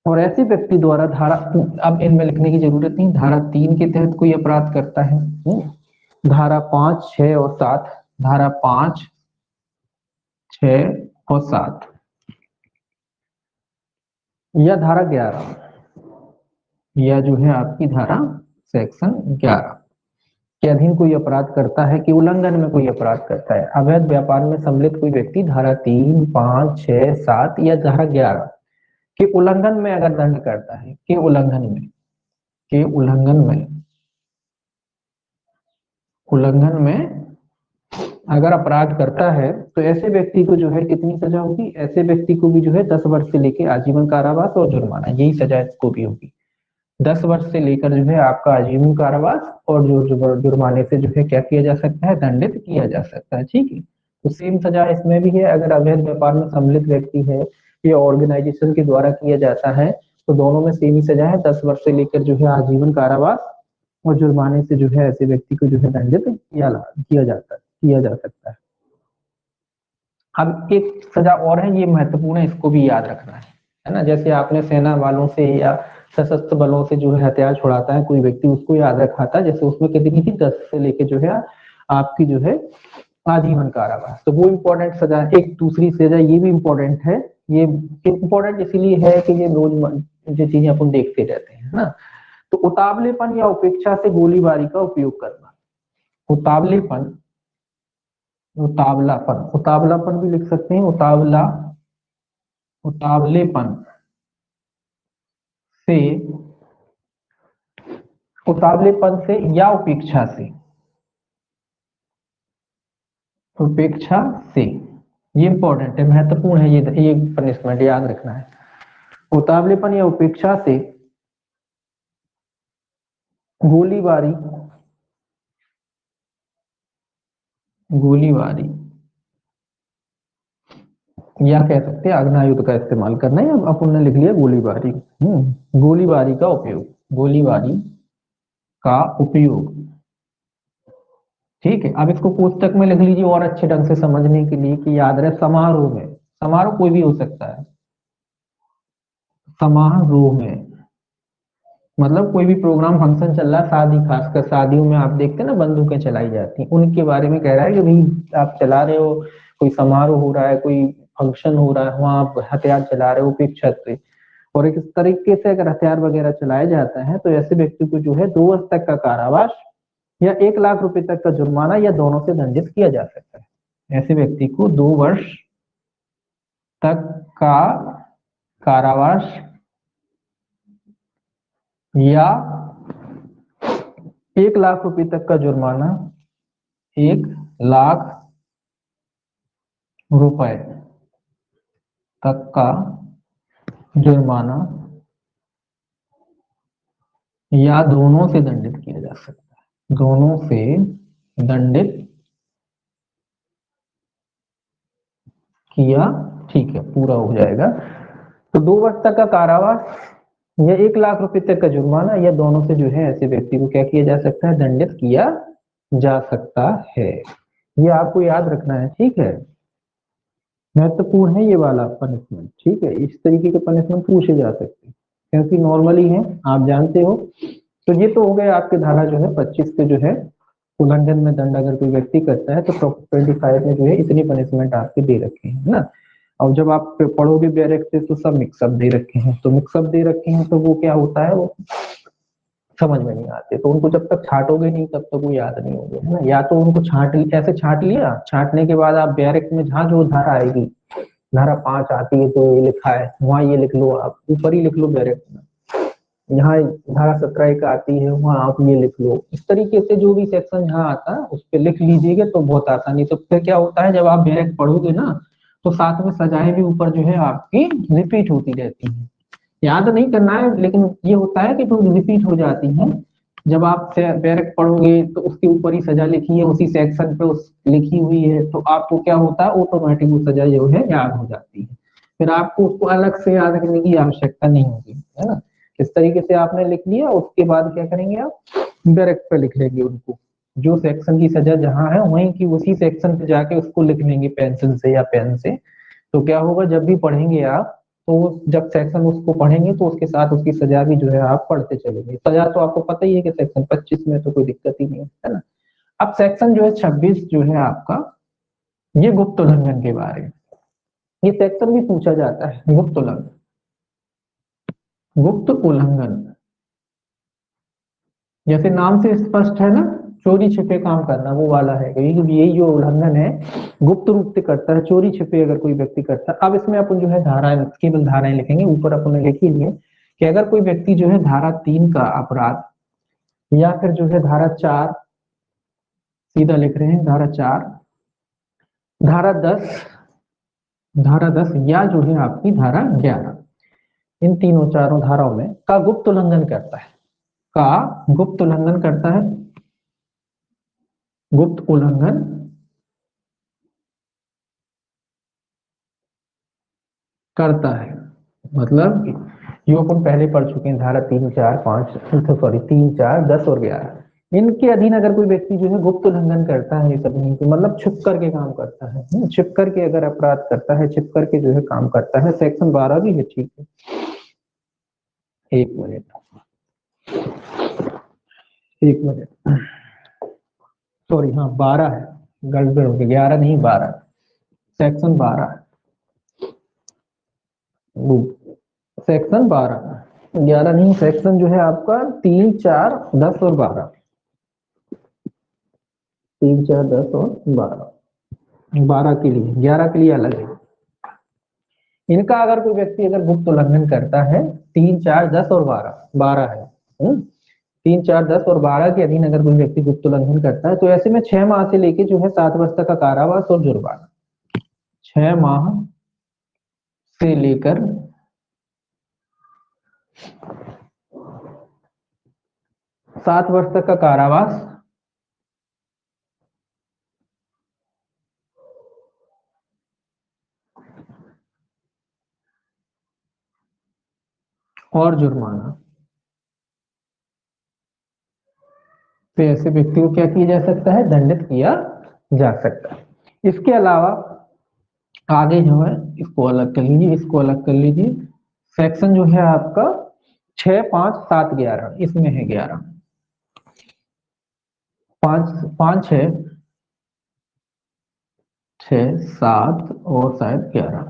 और ऐसे व्यक्ति द्वारा धारा, अब इनमें लिखने की जरूरत नहीं, धारा 3 के तहत कोई अपराध करता है, धारा 5, 6 और 7, धारा 5, 6 और 7 या धारा 11 या जो है आपकी धारा सेक्शन 11 के अधीन कोई अपराध करता है कि उल्लंघन में कोई अपराध करता है। अवैध व्यापार में सम्मिलित कोई व्यक्ति धारा 3, 5, 6, 7 या धारा 11 के उल्लंघन में अगर दंड करता है, के उल्लंघन में अगर अपराध करता है तो ऐसे व्यक्ति को जो है कितनी सजा होगी? ऐसे व्यक्ति को भी जो है 10 वर्ष से लेकर आजीवन कारावास और जुर्माना, यही सजा इसको भी होगी। 10 वर्ष से लेकर जो है आपका आजीवन कारावास और जो जुर्माने से जो है क्या किया जा सकता है, दंडित किया जा सकता है। ठीक है, तो सेम सजा इसमें भी है। अगर अवैध व्यापार में सम्मिलित व्यक्ति है या ऑर्गेनाइजेशन के द्वारा किया जाता है तो दोनों में सेम ही सजा है, 10 वर्ष से लेकर जो है आजीवन कारावास और जुर्माने से जो है ऐसे व्यक्ति को जो है दंडित किया जाता है, किया जा सकता है। अब एक सजा और है, ये महत्वपूर्ण है, इसको भी याद रखना है ना। जैसे आपने सेना वालों से या सशस्त्र बलों से जो है हथियार छुड़ाता है कोई व्यक्ति, उसको याद रखा था, जैसे उसमें कितनी थी, 10 से लेके जो है आपकी जो है आजीवन कारावास, तो वो इम्पोर्टेंट सजा है। एक दूसरी सजा ये भी इम्पोर्टेंट है, ये इम्पोर्टेंट इसलिए है कि ये रोज जो चीजें अपन देखते रहते हैं ना। तो उतावलेपन या उपेक्षा से गोलीबारी का उपयोग करना, उतावलेपन, उतावलापन, उतावलापन भी लिख सकते हैं, उतावलेपन से, उतावलेपन से या उपेक्षा से, उपेक्षा से, ये इंपॉर्टेंट है, महत्वपूर्ण है, ये पनिशमेंट याद रखना है। उतावलेपन या उपेक्षा से गोलीबारी, गोलीबारी या कह सकते हैं आग्नेयास्त्र का इस्तेमाल करना है। अपन ने लिख लिया गोलीबारी, गोलीबारी का उपयोग, गोलीबारी का उपयोग। ठीक है, अब इसको पुस्तक में लिख लीजिए और अच्छे ढंग से समझने के लिए कि याद रहे। समारोह में, समारोह कोई भी हो सकता है, समारोह में मतलब कोई भी प्रोग्राम फंक्शन चल रहा है, शादी, खासकर शादियों में आप देखते हैं ना बंदूकें चलाई जाती हैं, उनके बारे में कह रहा है कि भाई आप चला रहे हो, कोई समारोह हो रहा है, कोई फंक्शन हो रहा है, वहां आप हथियार चला रहे हो उपेक्षा से। और एक इस तरीके से अगर हथियार वगैरह चलाया जाता है तो ऐसे व्यक्ति को जो है 2 वर्ष तक का कारावास या 1 लाख रुपए तक का जुर्माना या दोनों से दंडित किया जा सकता है। ऐसे व्यक्ति को 2 वर्ष तक का कारावास या 1 लाख रुपए तक का जुर्माना, 1 लाख रुपए तक का जुर्माना या दोनों से दंडित किया जा सकता है, दोनों से दंडित किया, ठीक है, पूरा हो जाएगा। तो 2 वर्ष तक का कारावास या 1 लाख रुपए तक का जुर्माना या दोनों से जो है ऐसे व्यक्ति को क्या किया जा सकता है, दंडित किया जा सकता है। ये आपको याद रखना है, ठीक है, महत्वपूर्ण है ये वाला पनिशमेंट। ठीक है, इस तरीके के पनिशमेंट पूछे जा सकते हैं क्योंकि नॉर्मली है, आप जानते हो। तो ये तो हो गए आपके धारा जो है 25 के जो है उल्लंघन में दंड अगर कोई व्यक्ति करता है तो 25 में जो है इतनी पनिशमेंट आपके दे रखे हैं ना। और जब आप पढ़ोगे बैरक से तो सब मिक्सअप दे रखे हैं, तो मिक्सअप दे रखे हैं तो वो क्या होता है, वो समझ में नहीं आते, तो उनको जब तक छांटोगे नहीं तब तक वो याद नहीं होंगे, है ना। या तो उनको ऐसे छांट लिया, छांटने के बाद आप बैरक में जहाँ जो धारा आएगी, धारा 5 आती है तो ये लिखा है वहां ये लिख लो, आप ऊपर ही लिख लो बैरक में। यहाँ धारा 17 का आती है वहां आप ये लिख लो। इस तरीके से जो भी सेक्शन यहाँ आता है उस पर लिख लीजिएगा तो बहुत आसानी। तो फिर क्या होता है जब आप बैरक पढ़ोगे ना तो साथ में सजाएं भी ऊपर जो है आपकी रिपीट होती रहती है। याद नहीं करना है, लेकिन ये होता है कि तो रिपीट हो जाती है। जब आप बैरक पढ़ोगे तो उसके ऊपर ही सजा लिखी है, उसी सेक्शन पे उस लिखी हुई है, तो आपको क्या होता है ऑटोमेटिक वो सजा जो है याद हो जाती है। फिर आपको उसको अलग से याद करने की आवश्यकता नहीं होगी, है ना। इस तरीके से आपने लिख लिया, उसके बाद क्या करेंगे आप बैरक पे लिख लेंगे उनको, जो सेक्शन की सजा जहां है वहीं की उसी सेक्शन पे जाके उसको लिख लेंगे पेंसिल से या पेन से। तो क्या होगा जब भी पढ़ेंगे आप तो जब सेक्शन उसको पढ़ेंगे तो उसके साथ उसकी सजा भी जो है आप पढ़ते चलेंगे। सजा तो आपको पता ही है कि सेक्शन 25 में तो कोई दिक्कत ही नहीं है ना। अब सेक्शन जो है 26 जो है आपका, ये गुप्त उल्लंघन के बारे में, ये सेक्शन भी पूछा जाता है, गुप्त उल्लंघन, गुप्त उल्लंघन जैसे नाम से स्पष्ट है ना, चोरी छिपे काम करना वो वाला है, यही जो उल्लंघन है गुप्त रूप से करता है, चोरी छिपे अगर कोई व्यक्ति करता है। अब इसमें अपन जो है धाराएं, केवल धाराएं लिखेंगे, ऊपर अपन ने लिखी है कि अगर कोई व्यक्ति जो है धारा 3 का अपराध या फिर जो है धारा 4, सीधा लिख रहे हैं धारा 4, धारा 10, धारा 10 या जो है आपकी धारा 11, इन तीनों चारों धाराओं में का गुप्त उल्लंघन करता है, का गुप्त उल्लंघन करता है, गुप्त उल्लंघन करता है, मतलब यो अपन पहले पढ़ चुके हैं, धारा 3, 4, 5, सॉरी 3, 4, 10 और 11, इनके अधीन अगर कोई व्यक्ति जो है गुप्त उल्लंघन करता है, ये सब नहीं, तो मतलब छुप करके काम करता है, छिप करके अगर अपराध करता है, छिप करके जो है काम करता है, सेक्शन 12 भी है, ठीक है, एक मिनट, एक मिनट, सॉरी हाँ 12 है, गड़बड़ हो गई, 11 नहीं 12, सेक्शन 12, सेक्शन 12, 11 नहीं, सेक्शन जो है आपका 3, 4, 10 और 12, 3, 4, 10 और 12, 12 के लिए, 11 के लिए अलग है। इनका अगर कोई व्यक्ति अगर गुप्त उल्लंघन करता है, 3, 4, 10 और 12, 12 है, 3, 4, 10 और 12 के अधीन अगर कोई व्यक्ति गुप्त उल्लंघन करता है, तो ऐसे में 6 माह से लेके जो है 7 वर्ष तक का कारावास और जुर्माना, 6 माह से लेकर 7 वर्ष तक का कारावास और जुर्माना, तो ऐसे व्यक्ति को क्या किया जा सकता है, दंडित किया जा सकता है। इसके अलावा आगे जो है, इसको अलग कर लीजिए, इसको अलग कर लीजिए, सेक्शन जो है आपका 6, 5, 7, 11, इसमें है 11, 5, 5, 6, 6, 7 और शायद 11,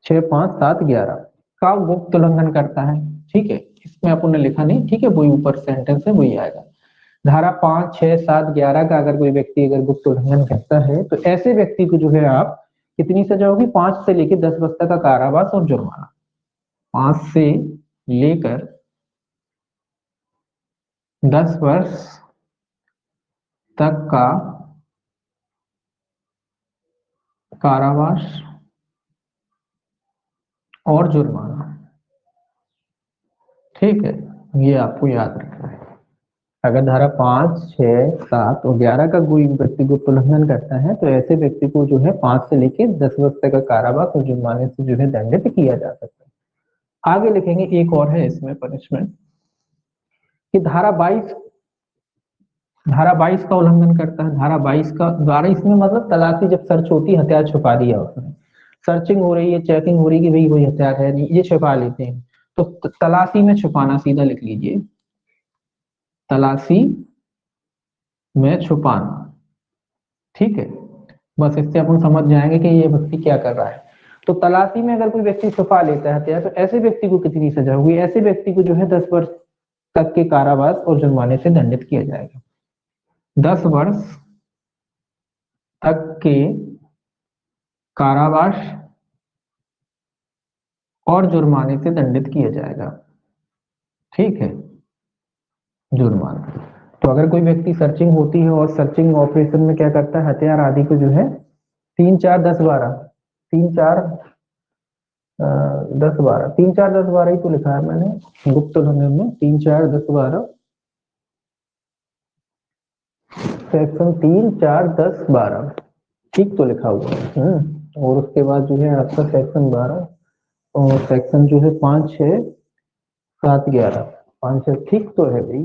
6, 5, 7, 11 का गुप्त उल्लंघन करता है, ठीक है, इसमें अपन ने लिखा नहीं, ठीक है, वही ऊपर सेंटेंस है वही आएगा। धारा 5, 6, 7, 11 का अगर कोई व्यक्ति अगर गुप्त उल्लंघन करता है, तो ऐसे व्यक्ति को जो है आप कितनी सजा होगी, 5 से लेकर 10 वर्ष तक का कारावास और जुर्माना, 5 से लेकर 10 वर्ष तक का कारावास और जुर्माना, ठीक है, ये आपको याद रखना है। अगर धारा 5, 6, 7 और 11 का कोई व्यक्ति गुप्त उल्लंघन करता है, तो ऐसे व्यक्ति को जो है 5 से लेकर 10 वर्ष तक का कारावास और जुर्माने से जो है दंडित किया जा सकता है। आगे लिखेंगे, एक और है इसमें पनिशमेंट, कि धारा 22 का उल्लंघन करता है, धारा 22 का द्वारा, इसमें मतलब तलाशी जब सर्च होती है, हथियार छुपा दिया उसने, सर्चिंग हो रही है, चेकिंग हो रही है कि भाई कोई हथियार है नहीं, ये छुपा लेते हैं, तो तलाशी में छुपाना, सीधा लिख लीजिए, तलाशी में छुपाना, ठीक है, बस इससे अपन समझ जाएंगे कि ये व्यक्ति क्या कर रहा है। तो तलाशी में अगर कोई व्यक्ति छुपा लेता है हथियार, तो ऐसे व्यक्ति को कितनी सजा होगी, ऐसे व्यक्ति को जो है 10 वर्ष तक के कारावास और जुर्माने से दंडित किया जाएगा, 10 वर्ष तक के कारावास और जुर्माने से दंडित किया जाएगा, ठीक है, जुर्माना। तो अगर कोई व्यक्ति सर्चिंग होती है और सर्चिंग ऑपरेशन में क्या करता है, हथियार आदि को जो है 3, 4, 10, 12, 3, 4, 10, 12 ही तो लिखा है मैंने गुप्त उल्लंघन में, 3, 4, 10, 12, सेक्शन 3, 4, 10, 12, ठीक तो लिखा हुआ है। और उसके बाद जो है आपका सेक्शन 12 और सेक्शन जो है 5, 6, 7, 11, 5, 6 ठीक तो है भाई,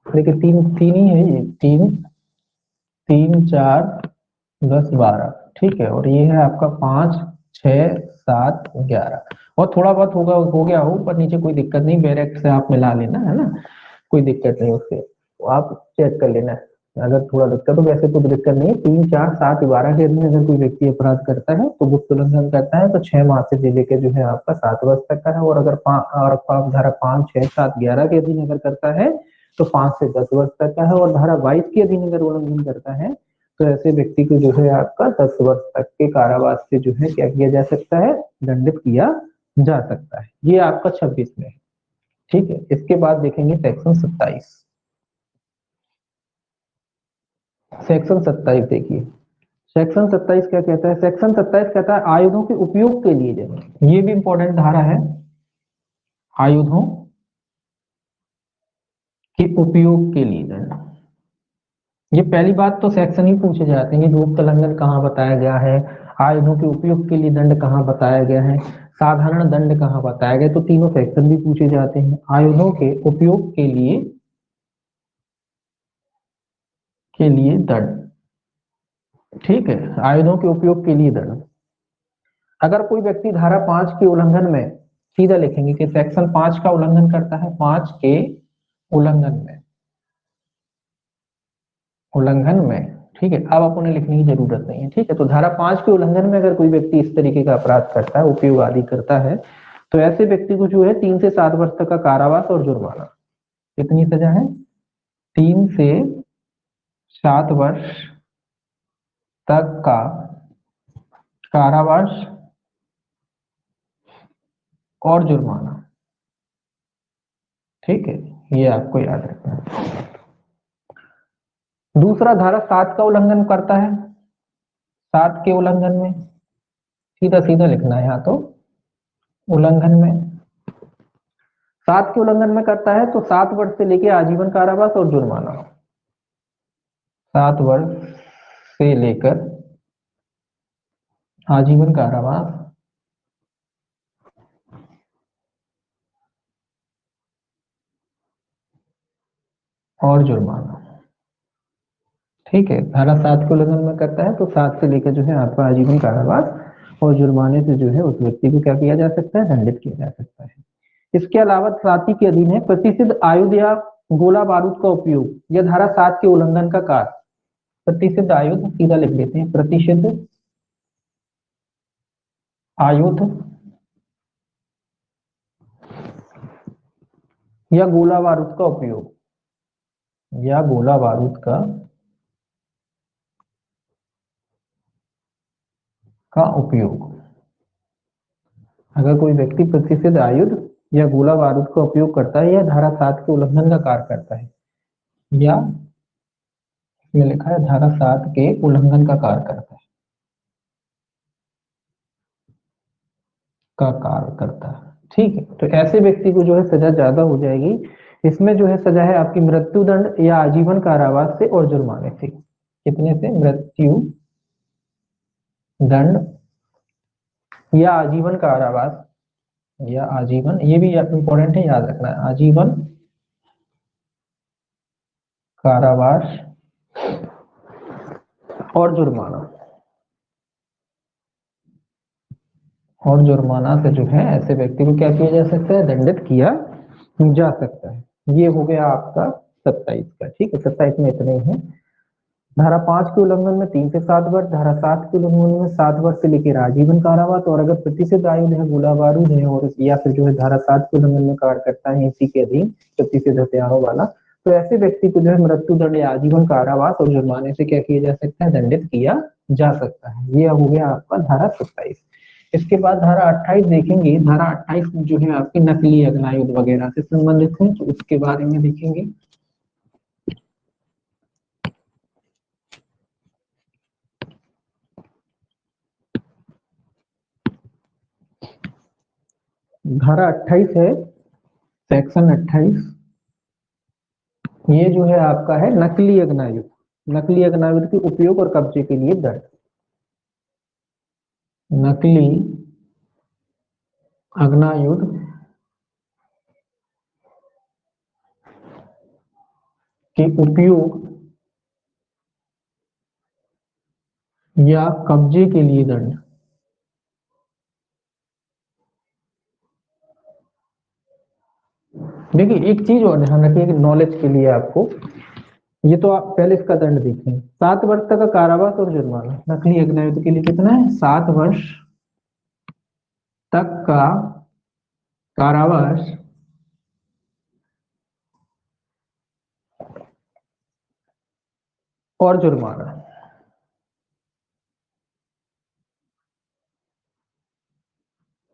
देखिए तीन तीन ही है ये, 3, 3, 4, 10, 12, ठीक है, और ये है आपका 5, 6, 7, 11, और थोड़ा बहुत होगा, हो गया हो ऊपर नीचे, कोई दिक्कत नहीं, डायरेक्ट से आप मिला लेना है ना, कोई दिक्कत नहीं उससे, तो आप चेक कर लेना है अगर थोड़ा दिक्कत हो, वैसे कोई दिक्कत नहीं है। 3, 4, 7, 12 के अंदर अगर कोई व्यक्ति अपराध करता है, तो गुप्त उल्लंघन करता है, तो 6 माह से लेकर जो है आपका 7 वर्ष तक का है, और अगर धारा 5, 6, 7, 11 के अधीन अगर करता है, तो 5 से 10 वर्ष तक का है, और धारा 22 के अधीन अगर उल्लंघन करता है, तो ऐसे व्यक्ति को जो है आपका 10 वर्ष तक के कारावास से जो है क्या किया जा सकता है, दंडित किया जा सकता है। ये आपका 26 में है, ठीक है। इसके बाद देखेंगे सेक्शन 27, सेक्शन 27 देखिए, सेक्शन 27 क्या कहता है? सेक्शन 27 कहता है आयुधों के उपयोग के लिए दंड। ये भी इंपॉर्टेंट धारा है, आयुधों के उपयोग के लिए दंड। ये पहली बात तो सेक्शन ही पूछे जाते हैं कि धूप उल्लंघन कहाँ बताया गया है, आयुधों के उपयोग के लिए दंड कहाँ बताया गया है, साधारण दंड कहाँ बताया गया, तो तीनों सेक्शन भी पूछे जाते हैं। आयुधों के उपयोग के लिए दंड, ठीक है, आयुधों के उपयोग के लिए दंड। अगर कोई व्यक्ति धारा 5 के उल्लंघन में, सीधा लिखेंगे कि सेक्शन 5 का उल्लंघन करता है, 5 के उल्लंघन में, ठीक है, अब आप उन्हें लिखने की जरूरत नहीं है, ठीक है। तो धारा 5 के उल्लंघन में अगर कोई व्यक्ति इस तरीके का अपराध करता है, उपयोग आदि करता है, तो ऐसे व्यक्ति को जो है 3 से 7 वर्ष तक का कारावास और जुर्माना। कितनी सजा है? 3 से 7 वर्ष तक का कारावास और जुर्माना, ठीक है, ये आपको याद रखना है। दूसरा, धारा 7 का उल्लंघन करता है, 7 के उल्लंघन में सीधा सीधा लिखना है, यहाँ तो उल्लंघन में, 7 के उल्लंघन में करता है तो 7 वर्ष से लेकर आजीवन कारावास और जुर्माना। 7 वर्ष से लेकर आजीवन कारावास और जुर्माना, ठीक है। धारा 7 के उल्लंघन में करता है तो 7 से लेकर जो है आपका आजीवन कारावास और जुर्माने से जो है उस व्यक्ति को क्या किया जा सकता है? दंडित किया जा सकता है। इसके अलावा 7 के अधीन है प्रतिषिद्ध आयुध या गोला बारूद का उपयोग, यह धारा 7 के उल्लंघन का कारण। प्रतिषिद्ध आयुध सीधा लिख देते हैं, प्रतिषिद्ध आयुध या गोला बारूद का उपयोग, या गोला बारूद का उपयोग, अगर कोई व्यक्ति प्रतिषिद्ध आयुध या गोला बारूद का उपयोग करता है या धारा 7 के उल्लंघन का कार्य करता है, या इसमें लिखा है धारा 7 के उल्लंघन का कार्य करता है, ठीक है, तो ऐसे व्यक्ति को जो है सजा ज्यादा हो जाएगी। इसमें जो है सजा है आपकी मृत्यु दंड या आजीवन कारावास से और जुर्माने से। कितने से? मृत्यु दंड या आजीवन कारावास, या आजीवन, ये भी इंपॉर्टेंट है, याद रखना है, आजीवन कारावास और जुर्माना, और जुर्माना से जो है ऐसे व्यक्ति को क्या किया जा सकता है? दंडित किया जा सकता है। ये हो गया आपका 27 का, ठीक है। 27 में इतने ही है। धारा 5 के उल्लंघन में 3 से 7 वर्ष, धारा 7 के उल्लंघन में 7 वर्ष से लेकर आजीवन कारावास, और अगर प्रतिषिद्ध आयुध है, गोला बारूद है, और या फिर जो है धारा 7 के उल्लंघन में कार्य करता है इसी के अधीन प्रतिषिद्ध हथियारों वाला, तो ऐसे व्यक्ति को जो है मृत्यु दंड या आजीवन कारावास और जुर्माने से क्या किया जा सकता है? दंडित किया जा सकता है। ये हो गया आपका धारा 27। इसके बाद धारा 28 देखेंगे। धारा 28 जो है आपकी नकली अग्नायुध वगैरह से संबंधित है, तो उसके बारे में देखेंगे। धारा 28 है, सेक्शन 28, ये जो है आपका है नकली अग्नायुध, नकली अग्नायुध के उपयोग और कब्जे के लिए दंड। नकली अग्नायुध के उपयोग या कब्जे के लिए दंड। देखिए एक चीज और ध्यान रखिए कि नॉलेज के लिए आपको, ये तो आप पहले इसका दंड देखें, 7 वर्ष तक का कारावास और जुर्माना। नकली अग्नायुध के लिए कितना है? 7 वर्ष तक का कारावास और जुर्माना।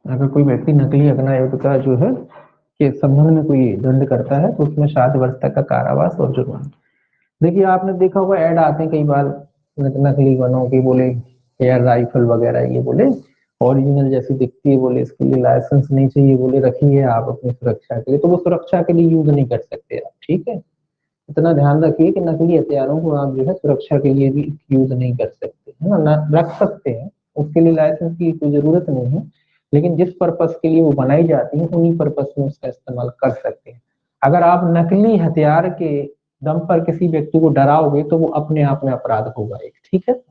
अगर कोई व्यक्ति नकली अग्नायुध का जो है के संबंध में कोई दंड करता है तो उसमें 7 वर्ष तक का कारावास और जुर्माना। देखिए आपने देखा होगा ऐड आते हैं कई बार नकली गनों की बोले एयर राइफल वगैरह ये बोले ओरिजिनल जैसी दिखती है, बोले इसके लिए लाइसेंस नहीं चाहिए, बोले रखिए आप अपनी सुरक्षा के लिए, तो वो सुरक्षा के लिए यूज नहीं कर सकते आप। ठीक है, इतना ध्यान रखिए कि नकली हथियारों को आप जो है सुरक्षा के लिए भी यूज नहीं कर सकते, है ना, रख सकते हैं, उसके लिए लाइसेंस की कोई जरूरत नहीं है, लेकिन जिस पर्पस के लिए वो बनाई जाती है उन्हीं पर्पस में उसका इस्तेमाल कर सकते हैं। अगर आप नकली हथियार के दम पर किसी व्यक्ति को डराओगे तो वो अपने आप में अपराध होगा एक। ठीक है,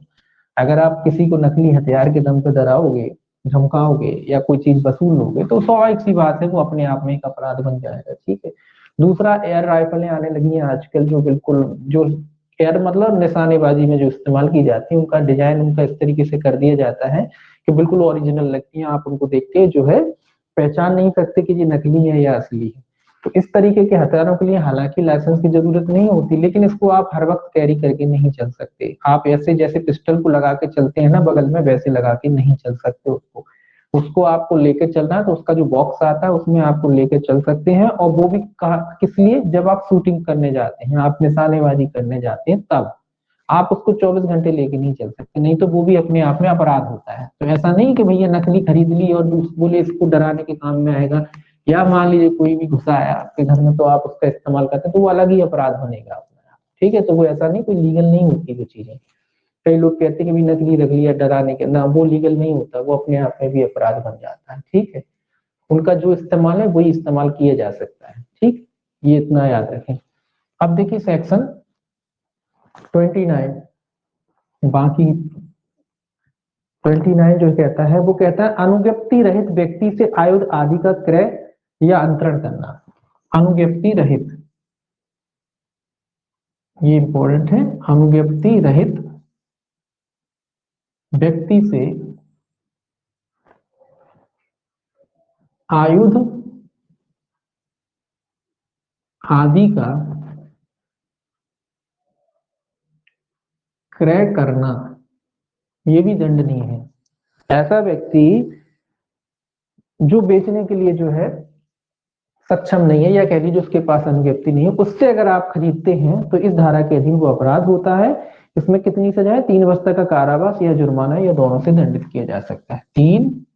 अगर आप किसी को नकली हथियार के दम पर डराओगे, धमकाओगे या कोई चीज वसूल लोगे तो स्वाभाविक सी बात है वो अपने आप में एक अपराध बन जाएगा। ठीक है, दूसरा एयर राइफलें आने लगी हैं आजकल, जो बिल्कुल जो एयर मतलब निशानेबाजी में जो इस्तेमाल की जाती है, उनका डिजाइन उनका इस तरीके से कर दिया जाता है कि बिल्कुल ओरिजिनल लगती है, आप उनको देख के जो है पहचान नहीं सकते कि ये नकली है या असली है। तो इस तरीके के हथियारों के लिए हालांकि लाइसेंस की जरूरत नहीं होती, लेकिन इसको आप हर वक्त कैरी करके नहीं चल सकते। आप ऐसे जैसे पिस्टल को लगा के चलते हैं ना बगल में, वैसे लगा के नहीं चल सकते उसको। उसको आपको लेके चलना है तो उसका जो बॉक्स आता है उसमें आपको लेके चल सकते हैं, और वो भी कहा किस लिए, जब आप शूटिंग करने जाते हैं, आप निशानेबाजी करने जाते हैं, तब आप उसको 24 घंटे लेके नहीं चल सकते, नहीं तो वो भी अपने आप में अपराध होता है। तो ऐसा नहीं कि भैया नकली खरीद ली और बोले इसको डराने के काम में आएगा, या मान लीजिए कोई भी घुसा आया आपके घर में तो आप उसका इस्तेमाल करते हैं तो वो अलग ही अपराध बनेगा अपना। ठीक है, तो वो ऐसा नहीं, कोई लीगल नहीं होती वो चीजें। कई लोग कहते हैं कि भी नकली रख लिया डराने के, ना, वो लीगल नहीं होता, वो अपने आप में भी अपराध बन जाता है। ठीक है, उनका जो इस्तेमाल है वही इस्तेमाल किया जा सकता है। ठीक, ये इतना याद रखें। अब देखिए सेक्शन 29, बाकी 29 जो कहता है वो कहता है अनुज्ञप्ति रहित व्यक्ति से आयुध आदि का क्रय या अंतरण करना। अनुज्ञप्ति रहित, ये इंपॉर्टेंट है, अनुज्ञप्ति रहित व्यक्ति से आयुध आदि का क्रय करना, ये भी दंडनीय है। ऐसा व्यक्ति जो बेचने के लिए जो है सक्षम नहीं है, या कह लीजिए उसके पास अनुज्ञप्ति नहीं है, उससे अगर आप खरीदते हैं तो इस धारा के अधीन वो अपराध होता है। इसमें कितनी सजा है, 3 वर्ष तक का कारावास या जुर्माना या दोनों से दंडित किया जा सकता है। 3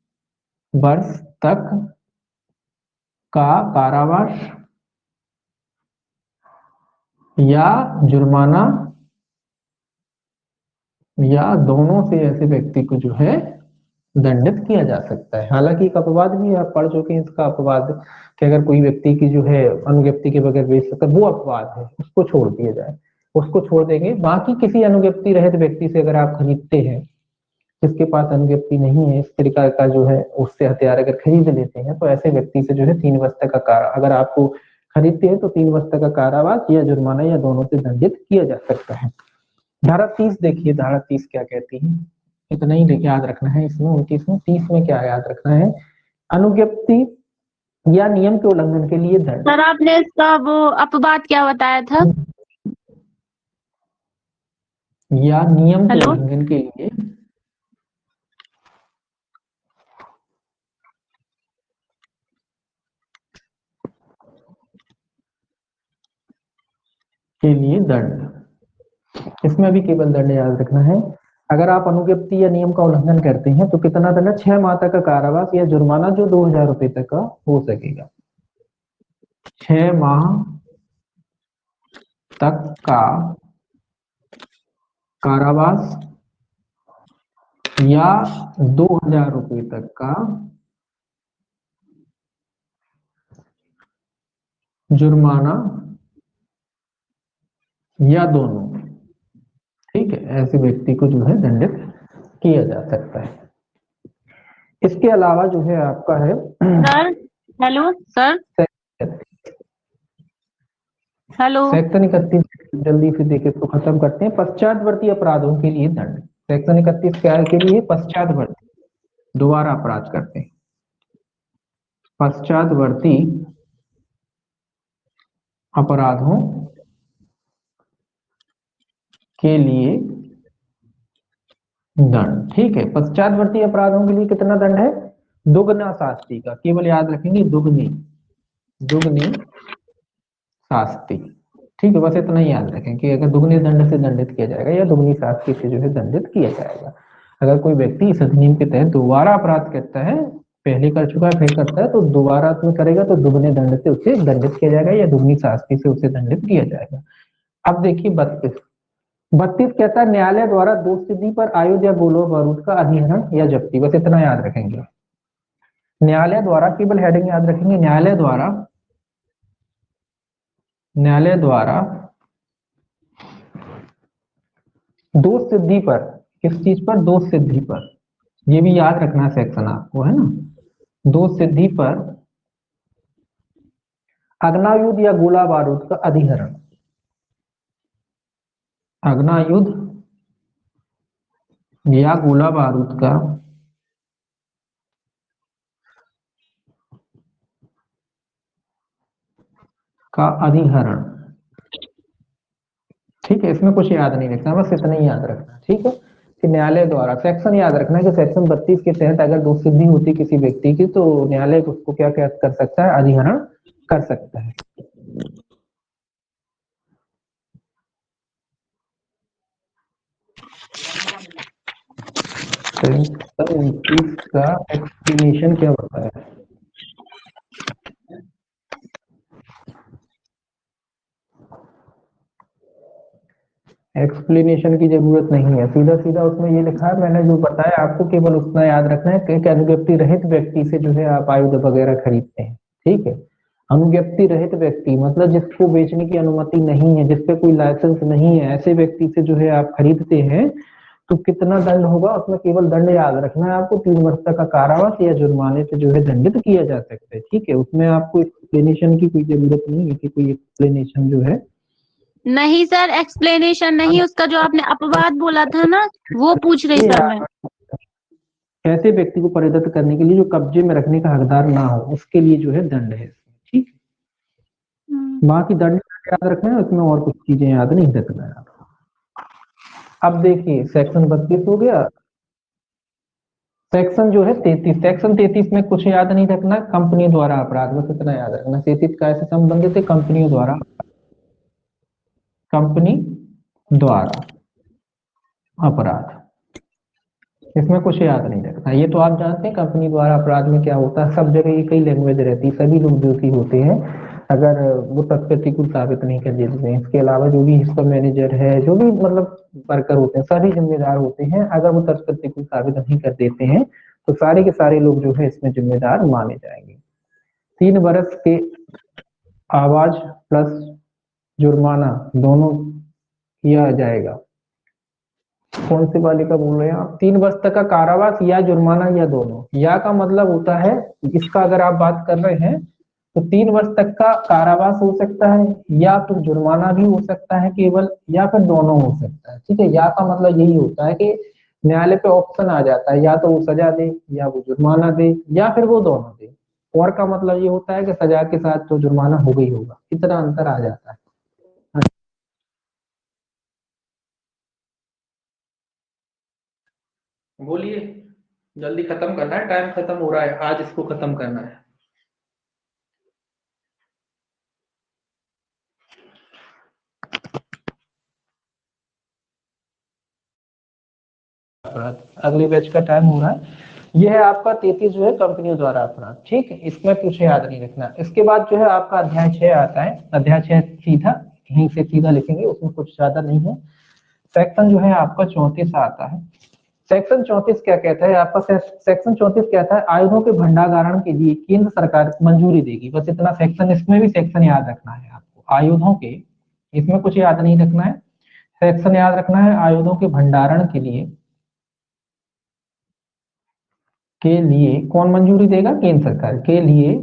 वर्ष तक का कारावास या जुर्माना या दोनों से ऐसे व्यक्ति को जो है दंडित किया जा सकता है। हालांकि एक अपवाद भी आप पढ़ चुके हैं इसका अपवाद, कि अगर कोई व्यक्ति की जो है अनुज्ञप्ति के बगैर बेच सकता है, वो अपवाद है, उसको छोड़ दिया जाए, उसको छोड़ देंगे। बाकी किसी अनुज्ञप्ति रहित व्यक्ति से अगर आप खरीदते हैं, जिसके पास अनुज्ञप्ति नहीं है, इस तरीका का जो है उससे हथियार अगर खरीद लेते हैं तो ऐसे व्यक्ति से जो है 3 वर्ष तक का कारा, अगर आपको खरीदते हैं तो 3 वर्ष तक का कारावास या जुर्माना या दोनों से दंडित किया जा सकता है। धारा 30 देखिए, धारा 30 क्या कहती है, इतना ही याद रखना है इसमें। 29 में 30 में क्या याद रखना है, अनुज्ञप्ति या नियम के उल्लंघन के लिए दंड। सर आपने इसका वो अपवाद क्या बताया था? या नियम के हेलो, उल्लंघन के लिए दंड। इसमें भी केवल दंड याद रखना है। अगर आप अनुज्ञप्ति या नियम का उल्लंघन करते हैं तो कितना दंड है, 6 माह तक का कारावास या जुर्माना जो 2000 रुपए तक का हो सकेगा। 6 माह तक का कारावास या 2000 रुपए तक का जुर्माना या दोनों। ठीक है, ऐसे व्यक्ति को जो है दंडित किया जा सकता है। इसके अलावा जो है आपका है sir, hello sir, hello, section 31, जल्दी से देखे इसको खत्म करते हैं। पश्चातवर्ती अपराधों के लिए दंड। सेक्शन 31 क्या के लिए, पश्चातवर्ती, दोबारा अपराध करते हैं, पश्चातवर्ती अपराधों के लिए दंड। ठीक है, पश्चातवर्ती अपराधों के लिए कितना दंड है, दुगना शास्ति का, केवल याद रखेंगे दुगनी, दुगनी शास्ति। ठीक है, बस इतना ही याद रखें कि अगर दुगनी दंड से दंडित किया जाएगा या दुगनी शास्ति से जो है दंडित किया जाएगा। अगर कोई व्यक्ति इस अधिनियम के तहत दोबारा अपराध करता है, पहले कर चुका है फिर करता है, तो दोबारा में करेगा तो दुगने दंड से उसे दंडित किया जाएगा या दुगनी शास्ति से उसे दंडित किया जाएगा। अब देखिए 32 कहता है न्यायालय द्वारा दोष सिद्धि पर आयुध या गोला बारूद का अधिहरण या जब्ती, बस इतना याद रखेंगे। न्यायालय द्वारा, केवल हेडिंग याद रखेंगे, न्यायालय द्वारा दोष सिद्धि पर, किस चीज पर? दोष सिद्धि पर, ये भी याद रखना सेक्शन आपको, है ना। दोष सिद्धि पर अग्नायुध या गोला बारूद का अधिहरण, अग्नायुध या गोला बारूद का अधिहरण। ठीक है, इसमें कुछ याद नहीं रखना, बस इतना ही याद रखना। ठीक है, कि न्यायालय द्वारा, सेक्शन याद रखना है कि सेक्शन 32 के तहत अगर दोष सिद्धि होती किसी व्यक्ति की तो न्यायालय उसको क्या क्या कर सकता है? अधिहरण कर सकता है। सेक्शन 29 का एक्सप्लेनेशन क्या बताया? एक्सप्लेनेशन की जरूरत नहीं है, सीधा सीधा उसमें ये लिखा है, मैंने जो बताया आपको केवल उतना याद रखना है कि अनुज्ञप्ति रहित व्यक्ति से जो है आप आयुध वगैरह खरीदते हैं। ठीक है, अनुज्ञप्ति रहित व्यक्ति मतलब जिसको बेचने की अनुमति नहीं है, जिसपे कोई लाइसेंस नहीं है, ऐसे व्यक्ति से जो है आप खरीदते हैं तो कितना दंड होगा? उसमें केवल दंड याद रखना है आपको, 3 वर्ष तक का कारावास या जुर्माने से जो है दंडित किया जा सकता है। ठीक है, उसमें आपको एक्सप्लेनेशन की कोई जरूरत नहीं है कि कोई एक्सप्लेनेशन जो है। नहीं सर, एक्सप्लेनेशन नहीं, उसका जो आपने अपवाद बोला था ना वो पूछ रही सर मैं। ऐसे व्यक्ति को परिदत्त करने के लिए जो कब्जे में रखने का हकदार ना हो, उसके लिए जो है दंड है। ठीक, बाकी दंड याद रखना है, उसमें और कुछ चीजें याद नहीं रखना है। अब देखिए सेक्शन 32 हो गया। सेक्शन जो है 33, सेक्शन 33 में कुछ याद नहीं रखना, कंपनी द्वारा अपराध, बस इतना याद रखना। 33 का ऐसे संबंधित है कंपनियों द्वारा, कंपनी द्वारा अपराध, इसमें कुछ याद नहीं रखना। ये तो आप जानते हैं कंपनी द्वारा अपराध में क्या होता है, सब जगह ये कई लैंग्वेज रहती है, सभी लोग दोषी होते हैं अगर वो तत्कृति को साबित नहीं कर देते हैं। इसके अलावा जो भी इसका मैनेजर है, जो भी मतलब वर्कर होते हैं, सभी जिम्मेदार होते हैं। अगर वो तत्कृति को साबित नहीं कर देते हैं तो सारे के सारे लोग जो है इसमें जिम्मेदार माने जाएंगे। 3 वर्ष के आवाज प्लस जुर्माना दोनों किया जाएगा। कौन सी वाली का बोल रहे हैं आप? 3 वर्ष तक का कारावास या जुर्माना या दोनों। या का मतलब होता है, इसका अगर आप बात कर रहे हैं तो 3 वर्ष तक का कारावास हो सकता है, या तो जुर्माना भी हो सकता है केवल, या फिर दोनों हो सकता है। ठीक है, या का मतलब यही होता है कि न्यायालय पे ऑप्शन आ जाता है, या तो वो सजा दे या वो जुर्माना दे या फिर वो दोनों दे। और का मतलब ये होता है कि सजा के साथ तो जुर्माना हो गई होगा, इतना अंतर आ जाता है। बोलिए, जल्दी खत्म करना है, टाइम खत्म हो रहा है, आज इसको खत्म करना है। अपराध, अगले बैच का टाइम हो रहा है। यह है आपका 33 जो है कंपनियों द्वारा अपराध। ठीक है, इसमें कुछ याद नहीं रखना। इसके बाद जो है आपका अध्याय 6 आता है। अध्याय 6 सीधा यहीं से सीधा लिखेंगे, उसमें कुछ ज्यादा नहीं है। सेक्शन जो है आपका 34 आता है। सेक्शन 34 क्या कहता है आपका? सेक्शन 34 कहता है आयुधों के भंडारण के लिए केंद्र सरकार मंजूरी देगी। बस इतना सेक्शन, इसमें भी सेक्शन याद रखना है आपको। आयुधों के, इसमें कुछ याद नहीं रखना है, सेक्शन याद रखना है। आयुधों के भंडारण के लिए कौन मंजूरी देगा? केंद्र सरकार। के लिए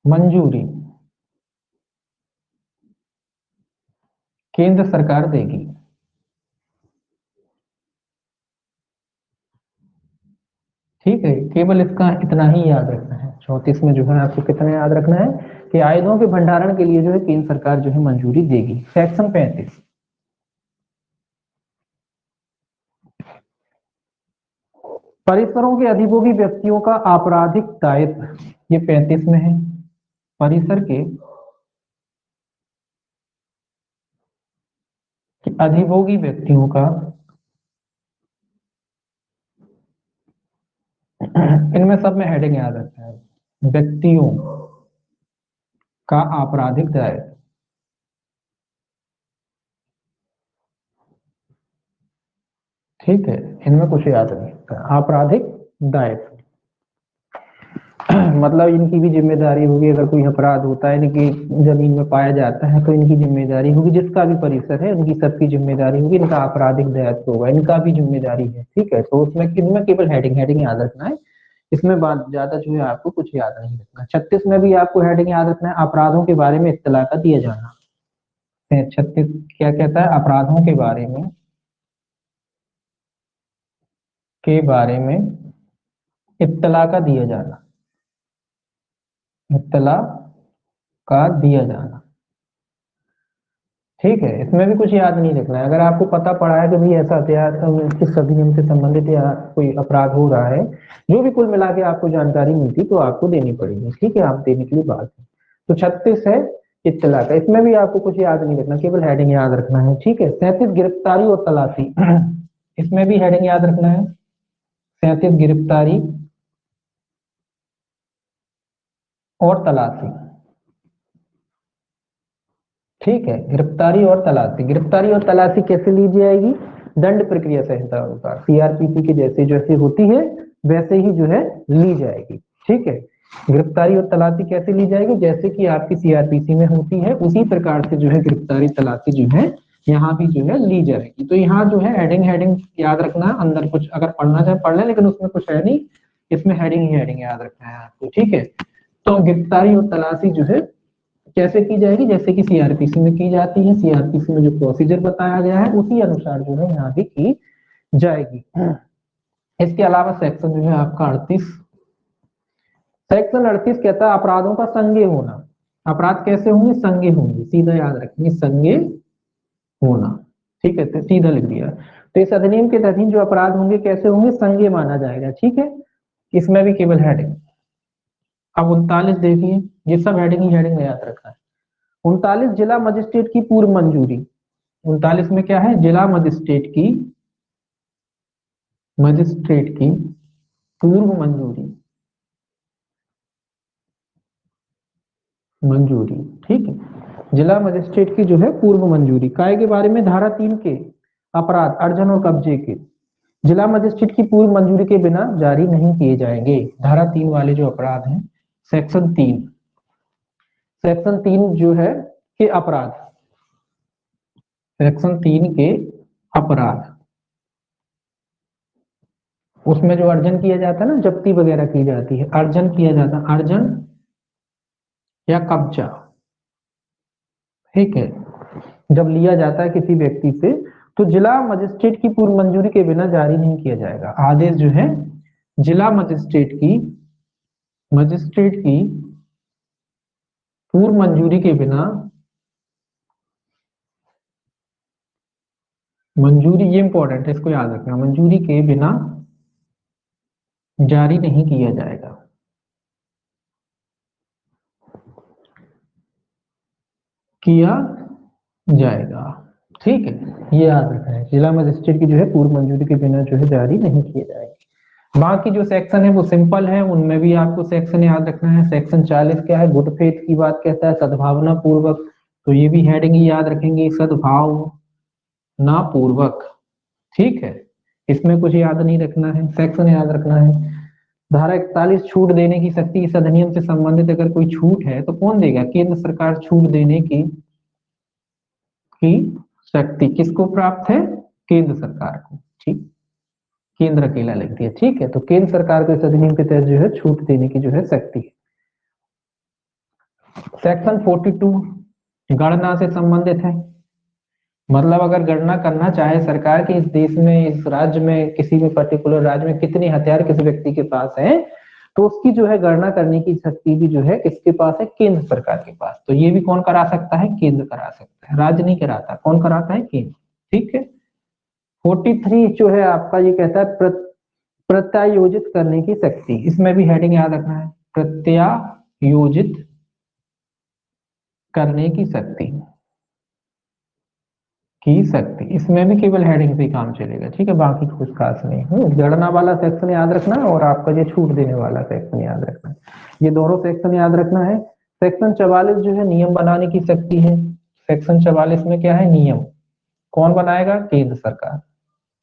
मंजूरी केंद्र सरकार देगी। ठीक है, केवल इसका इतना ही याद रखना है। 34 में जो है आपको कितना याद रखना है कि आयुधों के भंडारण के लिए जो है केंद्र सरकार जो है मंजूरी देगी। सेक्शन 35, परिसरों के अधिभोगी व्यक्तियों का आपराधिक दायित्व, ये 35 में है। परिसर के कि अधिभोगी व्यक्तियों का इनमें सब में हेडिंग याद रखना है, व्यक्तियों का आपराधिक दायित्व। ठीक है, इनमें कुछ याद नहीं, आपराधिक दायित्व मतलब इनकी भी जिम्मेदारी होगी, अगर कोई अपराध होता है, इनकी जमीन में पाया जाता है तो इनकी जिम्मेदारी होगी, जिसका भी परिसर है उनकी सबकी जिम्मेदारी होगी, इनका आपराधिक दायित्व होगा, इनका भी जिम्मेदारी है। ठीक है, तो उसमें इनमें केवल हेडिंग हेडिंग याद रखना है, इसमें बात ज्यादा जो है आपको कुछ याद नहीं रखना। 36 में भी आपको हेडिंग याद रखना है, अपराधों के बारे में इत्तला का दिया जाना। 36 क्या कहता है, अपराधों के बारे में इत्तला का दिया जाना, इत्तला का दिया जाना। ठीक है, इसमें भी कुछ याद नहीं रखना है, अगर आपको पता पड़ा है कि भाई ऐसा हथियार इस अधिनियम से संबंधित या कोई अपराध हो रहा है, जो भी कुल मिला के आपको जानकारी मिलती तो आपको देनी पड़ेगी। ठीक है, आप देने के लिए बात है। तो 36 है इत्तला का, इसमें भी आपको कुछ याद नहीं रखना, केवल हेडिंग याद रखना है। ठीक है, 37 गिरफ्तारी और तलाशी इसमें भी हेडिंग याद रखना है, 37 गिरफ्तारी और तलाशी। ठीक है, गिरफ्तारी और तलाशी, गिरफ्तारी और तलाशी कैसे ली जाएगी, दंड प्रक्रिया संहिता अनुसार, सीआरपीसी के जैसे जैसे होती है वैसे ही जो है ली जाएगी। ठीक है, गिरफ्तारी और तलाशी कैसे ली जाएगी, जैसे कि आपकी सीआरपीसी में होती है उसी प्रकार से जो है गिरफ्तारी तलाशी जो है यहाँ भी जो है ली जाएगी। तो यहाँ जो है हेडिंग हेडिंग याद रखना है, अंदर कुछ अगर पढ़ना चाहे पढ़ लें, लेकिन उसमें कुछ है नहीं, इसमें हेडिंग ही हेडिंग याद रखना है आपको। ठीक है, तो गिरफ्तारी और तलाशी जो है कैसे की जाएगी, जैसे कि सीआरपीसी में की जाती है, सीआरपीसी में जो प्रोसीजर बताया गया है उसी अनुसार जो है यहाँ भी की जाएगी। इसके अलावा सेक्शन जो है आपका 38, सेक्शन 38 कहता है अपराधों का संज्ञेय होना। अपराध कैसे होंगे, संज्ञेय होंगे, सीधा याद रखेंगे, संज्ञेय होना। ठीक है, तो सीधा लिख दिया। तो इस अधिनियम के अधीन जो अपराध होंगे कैसे होंगे, संज्ञेय माना जाएगा। ठीक है, इसमें भी केवल हेडिंग। अब 39 देखिए, ये सब हेडिंग ही हेडिंग में याद रखना है। 39 जिला मजिस्ट्रेट की पूर्व मंजूरी। 39 में क्या है, जिला मजिस्ट्रेट की पूर्व मंजूरी। ठीक है, जिला मजिस्ट्रेट की जो है पूर्व मंजूरी, काय के बारे में, धारा 3 के अपराध अर्जन और कब्जे के जिला मजिस्ट्रेट की पूर्व मंजूरी के बिना जारी नहीं किए जाएंगे। धारा 3 वाले जो अपराध हैं, सेक्शन 3 जो है के अपराध, सेक्शन 3 के अपराध, उसमें जो अर्जन किया जाता है ना, जब्ती वगैरह की जाती है, अर्जन किया जाता है, अर्जन या कब्जा। ठीक है, जब लिया जाता है किसी व्यक्ति से तो जिला मजिस्ट्रेट की पूर्व मंजूरी के बिना जारी नहीं किया जाएगा। आदेश जो है जिला मजिस्ट्रेट की पूर्व मंजूरी के बिना, मंजूरी ये इंपॉर्टेंट है, इसको याद रखना, मंजूरी के बिना जारी नहीं किया जाएगा। किया जाएगा। ठीक है, ये याद रखना है, जिला मजिस्ट्रेट की जो है पूर्व मंजूरी के बिना जो है जारी नहीं किए जाएंगे। बाकी जो सेक्शन है वो सिंपल है, उनमें भी आपको सेक्शन याद रखना है। सेक्शन 40 क्या है, गुड फेथ की बात कहता है, सद्भावना पूर्वक, तो ये भी हेडिंग ही याद रखेंगे, सद्भाव ना पूर्वक। ठीक है, इसमें कुछ याद नहीं रखना है, सेक्शन याद रखना है। धारा 41 छूट देने की शक्ति, इस अधिनियम से संबंधित अगर कोई छूट है तो कौन देगा, केंद्र सरकार छूट देने की शक्ति किसको प्राप्त है, केंद्र सरकार को। ठीक, केंद्र अकेला लिख दिया। ठीक है, तो केंद्र सरकार को इस अधिनियम के तहत जो है छूट देने की जो है शक्ति है। सेक्शन 42 गणना से संबंधित है, मतलब अगर गणना करना चाहे सरकार की इस देश में, इस राज्य में, किसी भी पर्टिकुलर राज्य में कितने हथियार किस व्यक्ति के पास है, तो उसकी जो है गणना करने की शक्ति भी जो है किसके पास है, केंद्र सरकार के पास। तो ये भी कौन करा सकता है, केंद्र करा सकता है, राज्य नहीं कराता, कौन कराता है, केंद्र। ठीक है, 43 जो है आपका ये कहता है प्रत्यायोजित करने की शक्ति, इसमें भी हेडिंग याद रखना है, प्रत्यायोजित करने की शक्ति। की सकती, इसमें भी केवल हेडिंग से ही काम चलेगा, ठीक है, बाकी कुछ खास नहीं है। गणना वाला सेक्शन याद रखना है और आपका ये छूट देने वाला सेक्शन याद रखना है, ये दोनों सेक्शन याद रखना है। सेक्शन 44 जो है नियम बनाने की शक्ति है। सेक्शन 44 में क्या है, नियम कौन बनाएगा, केंद्र सरकार,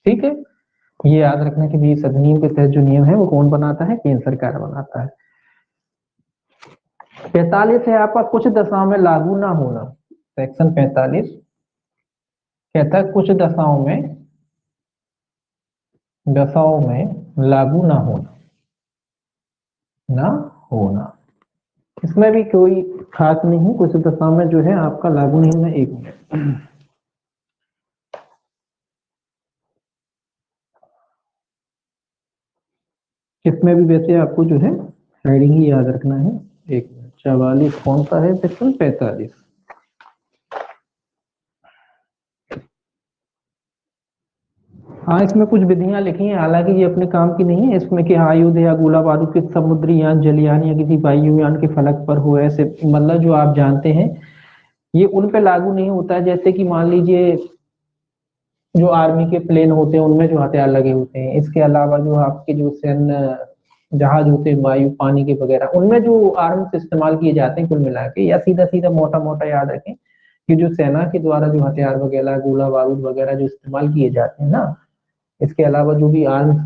ठीक है, ये याद रखना कि भी इस अधिनियम के तहत जो नियम है वो कौन बनाता है, केंद्र सरकार बनाता है। 45 है आपका कुछ दशाओं में लागू ना होना। सेक्शन 45 कहता है कुछ दशाओं में लागू ना होना। इसमें भी कोई खास नहीं है, कुछ दशाओं में जो है आपका लागू नहीं होना। एक मिनट, इसमें भी वैसे आपको जो है हेडिंग ही याद रखना है। एक मिनट, 44 कौन सा है, सेक्शन 45। हाँ, इसमें कुछ विधियां लिखी हैं, हालांकि ये अपने काम की नहीं है। इसमें कि आयुध या गोला बारूद के समुद्री यान, जलयान या किसी वायुयान के फलक पर हो, ऐसे मतलब जो आप जानते हैं ये उन पे लागू नहीं होता है। जैसे कि मान लीजिए जो आर्मी के प्लेन होते हैं उनमें जो हथियार लगे होते हैं, इसके अलावा जो आपके जो सैन्य जहाज होते हैं वायु पानी के वगैरह, उनमें जो आर्म्स इस्तेमाल किए जाते हैं कुल मिला के, या सीधा सीधा मोटा मोटा याद रखें कि जो सेना के द्वारा जो हथियार वगैरह गोला बारूद वगैरह जो इस्तेमाल किए जाते हैं ना, इसके अलावा जो भी आर्म्स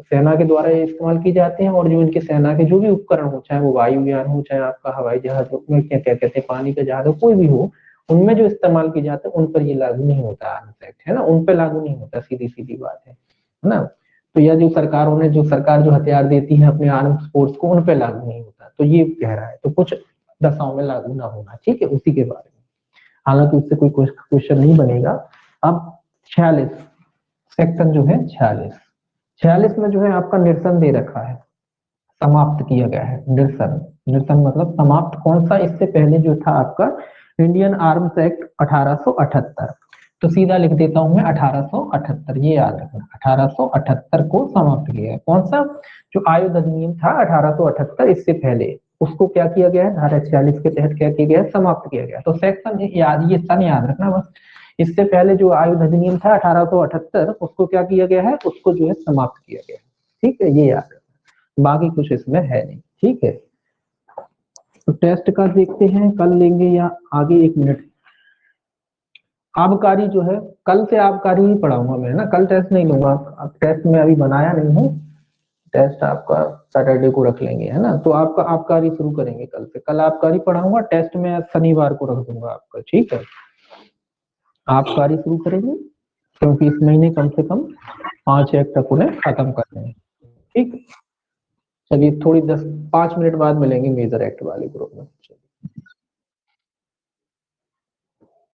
सेना के द्वारा ये इस्तेमाल किए जाते हैं, और जो इनके सेना के जो भी उपकरण हो, चाहे वो वायुयान हो, चाहे आपका हवाई जहाज हो, क्या क्या कहते हैं पानी का जहाज हो, कोई भी हो, उनमें जो इस्तेमाल किए जाते हैं उन पर ये लागू नहीं होता आर्म्स एक्ट, है ना, उन पर लागू नहीं होता, सीधी सीधी बात है ना। तो यह जो सरकारों ने जो सरकार जो हथियार देती है अपने आर्म फोर्स को, उन पर लागू नहीं होता, तो ये कह रहा है। तो कुछ दशाओं में लागू ना होना, ठीक है, उसी के बारे में, हालांकि उससे कोई क्वेश्चन नहीं बनेगा। अब 46 सेक्शन जो है 46 में जो है आपका निरसन दे रखा है, समाप्त किया गया है। निरसन, निरसन मतलब समाप्त, कौन सा, इससे पहले जो था आपका इंडियन आर्म्स एक्ट 1878, तो सीधा लिख देता हूं मैं 1878, ये याद रखना 1878 को समाप्त किया है। कौन सा, जो आयुध अधिनियम था 1878, इससे पहले उसको क्या किया गया है, धारा 46 के तहत क्या किया गया है, समाप्त किया गया। तो सेक्शन याद, ये सन याद रखना बस। इससे पहले जो आयुध अधिनियम था 1878, उसको क्या किया गया है, उसको जो है समाप्त किया गया है, ठीक है, ये याद रखना, बाकी कुछ इसमें है नहीं, ठीक है। तो टेस्ट का देखते हैं, कल लेंगे या आगे। एक मिनट, आबकारी जो है कल से आबकारी ही पढ़ाऊंगा मैं ना, कल टेस्ट नहीं लूंगा। अब टेस्ट में अभी बनाया नहीं हूँ, टेस्ट आपका सैटरडे को रख लेंगे, है ना। तो आपका आबकारी शुरू करेंगे कल से, कल आबकारी पढ़ाऊंगा, टेस्ट में शनिवार को रख दूंगा आपका, ठीक है। आबकारी शुरू करेंगे क्योंकि इस महीने कम से कम 5 एक्ट तक उन्हें खत्म करने हैं, ठीक है। चलिए थोड़ी 10-5 मिनट बाद मिलेंगे मेजर एक्ट वाले ग्रुप में।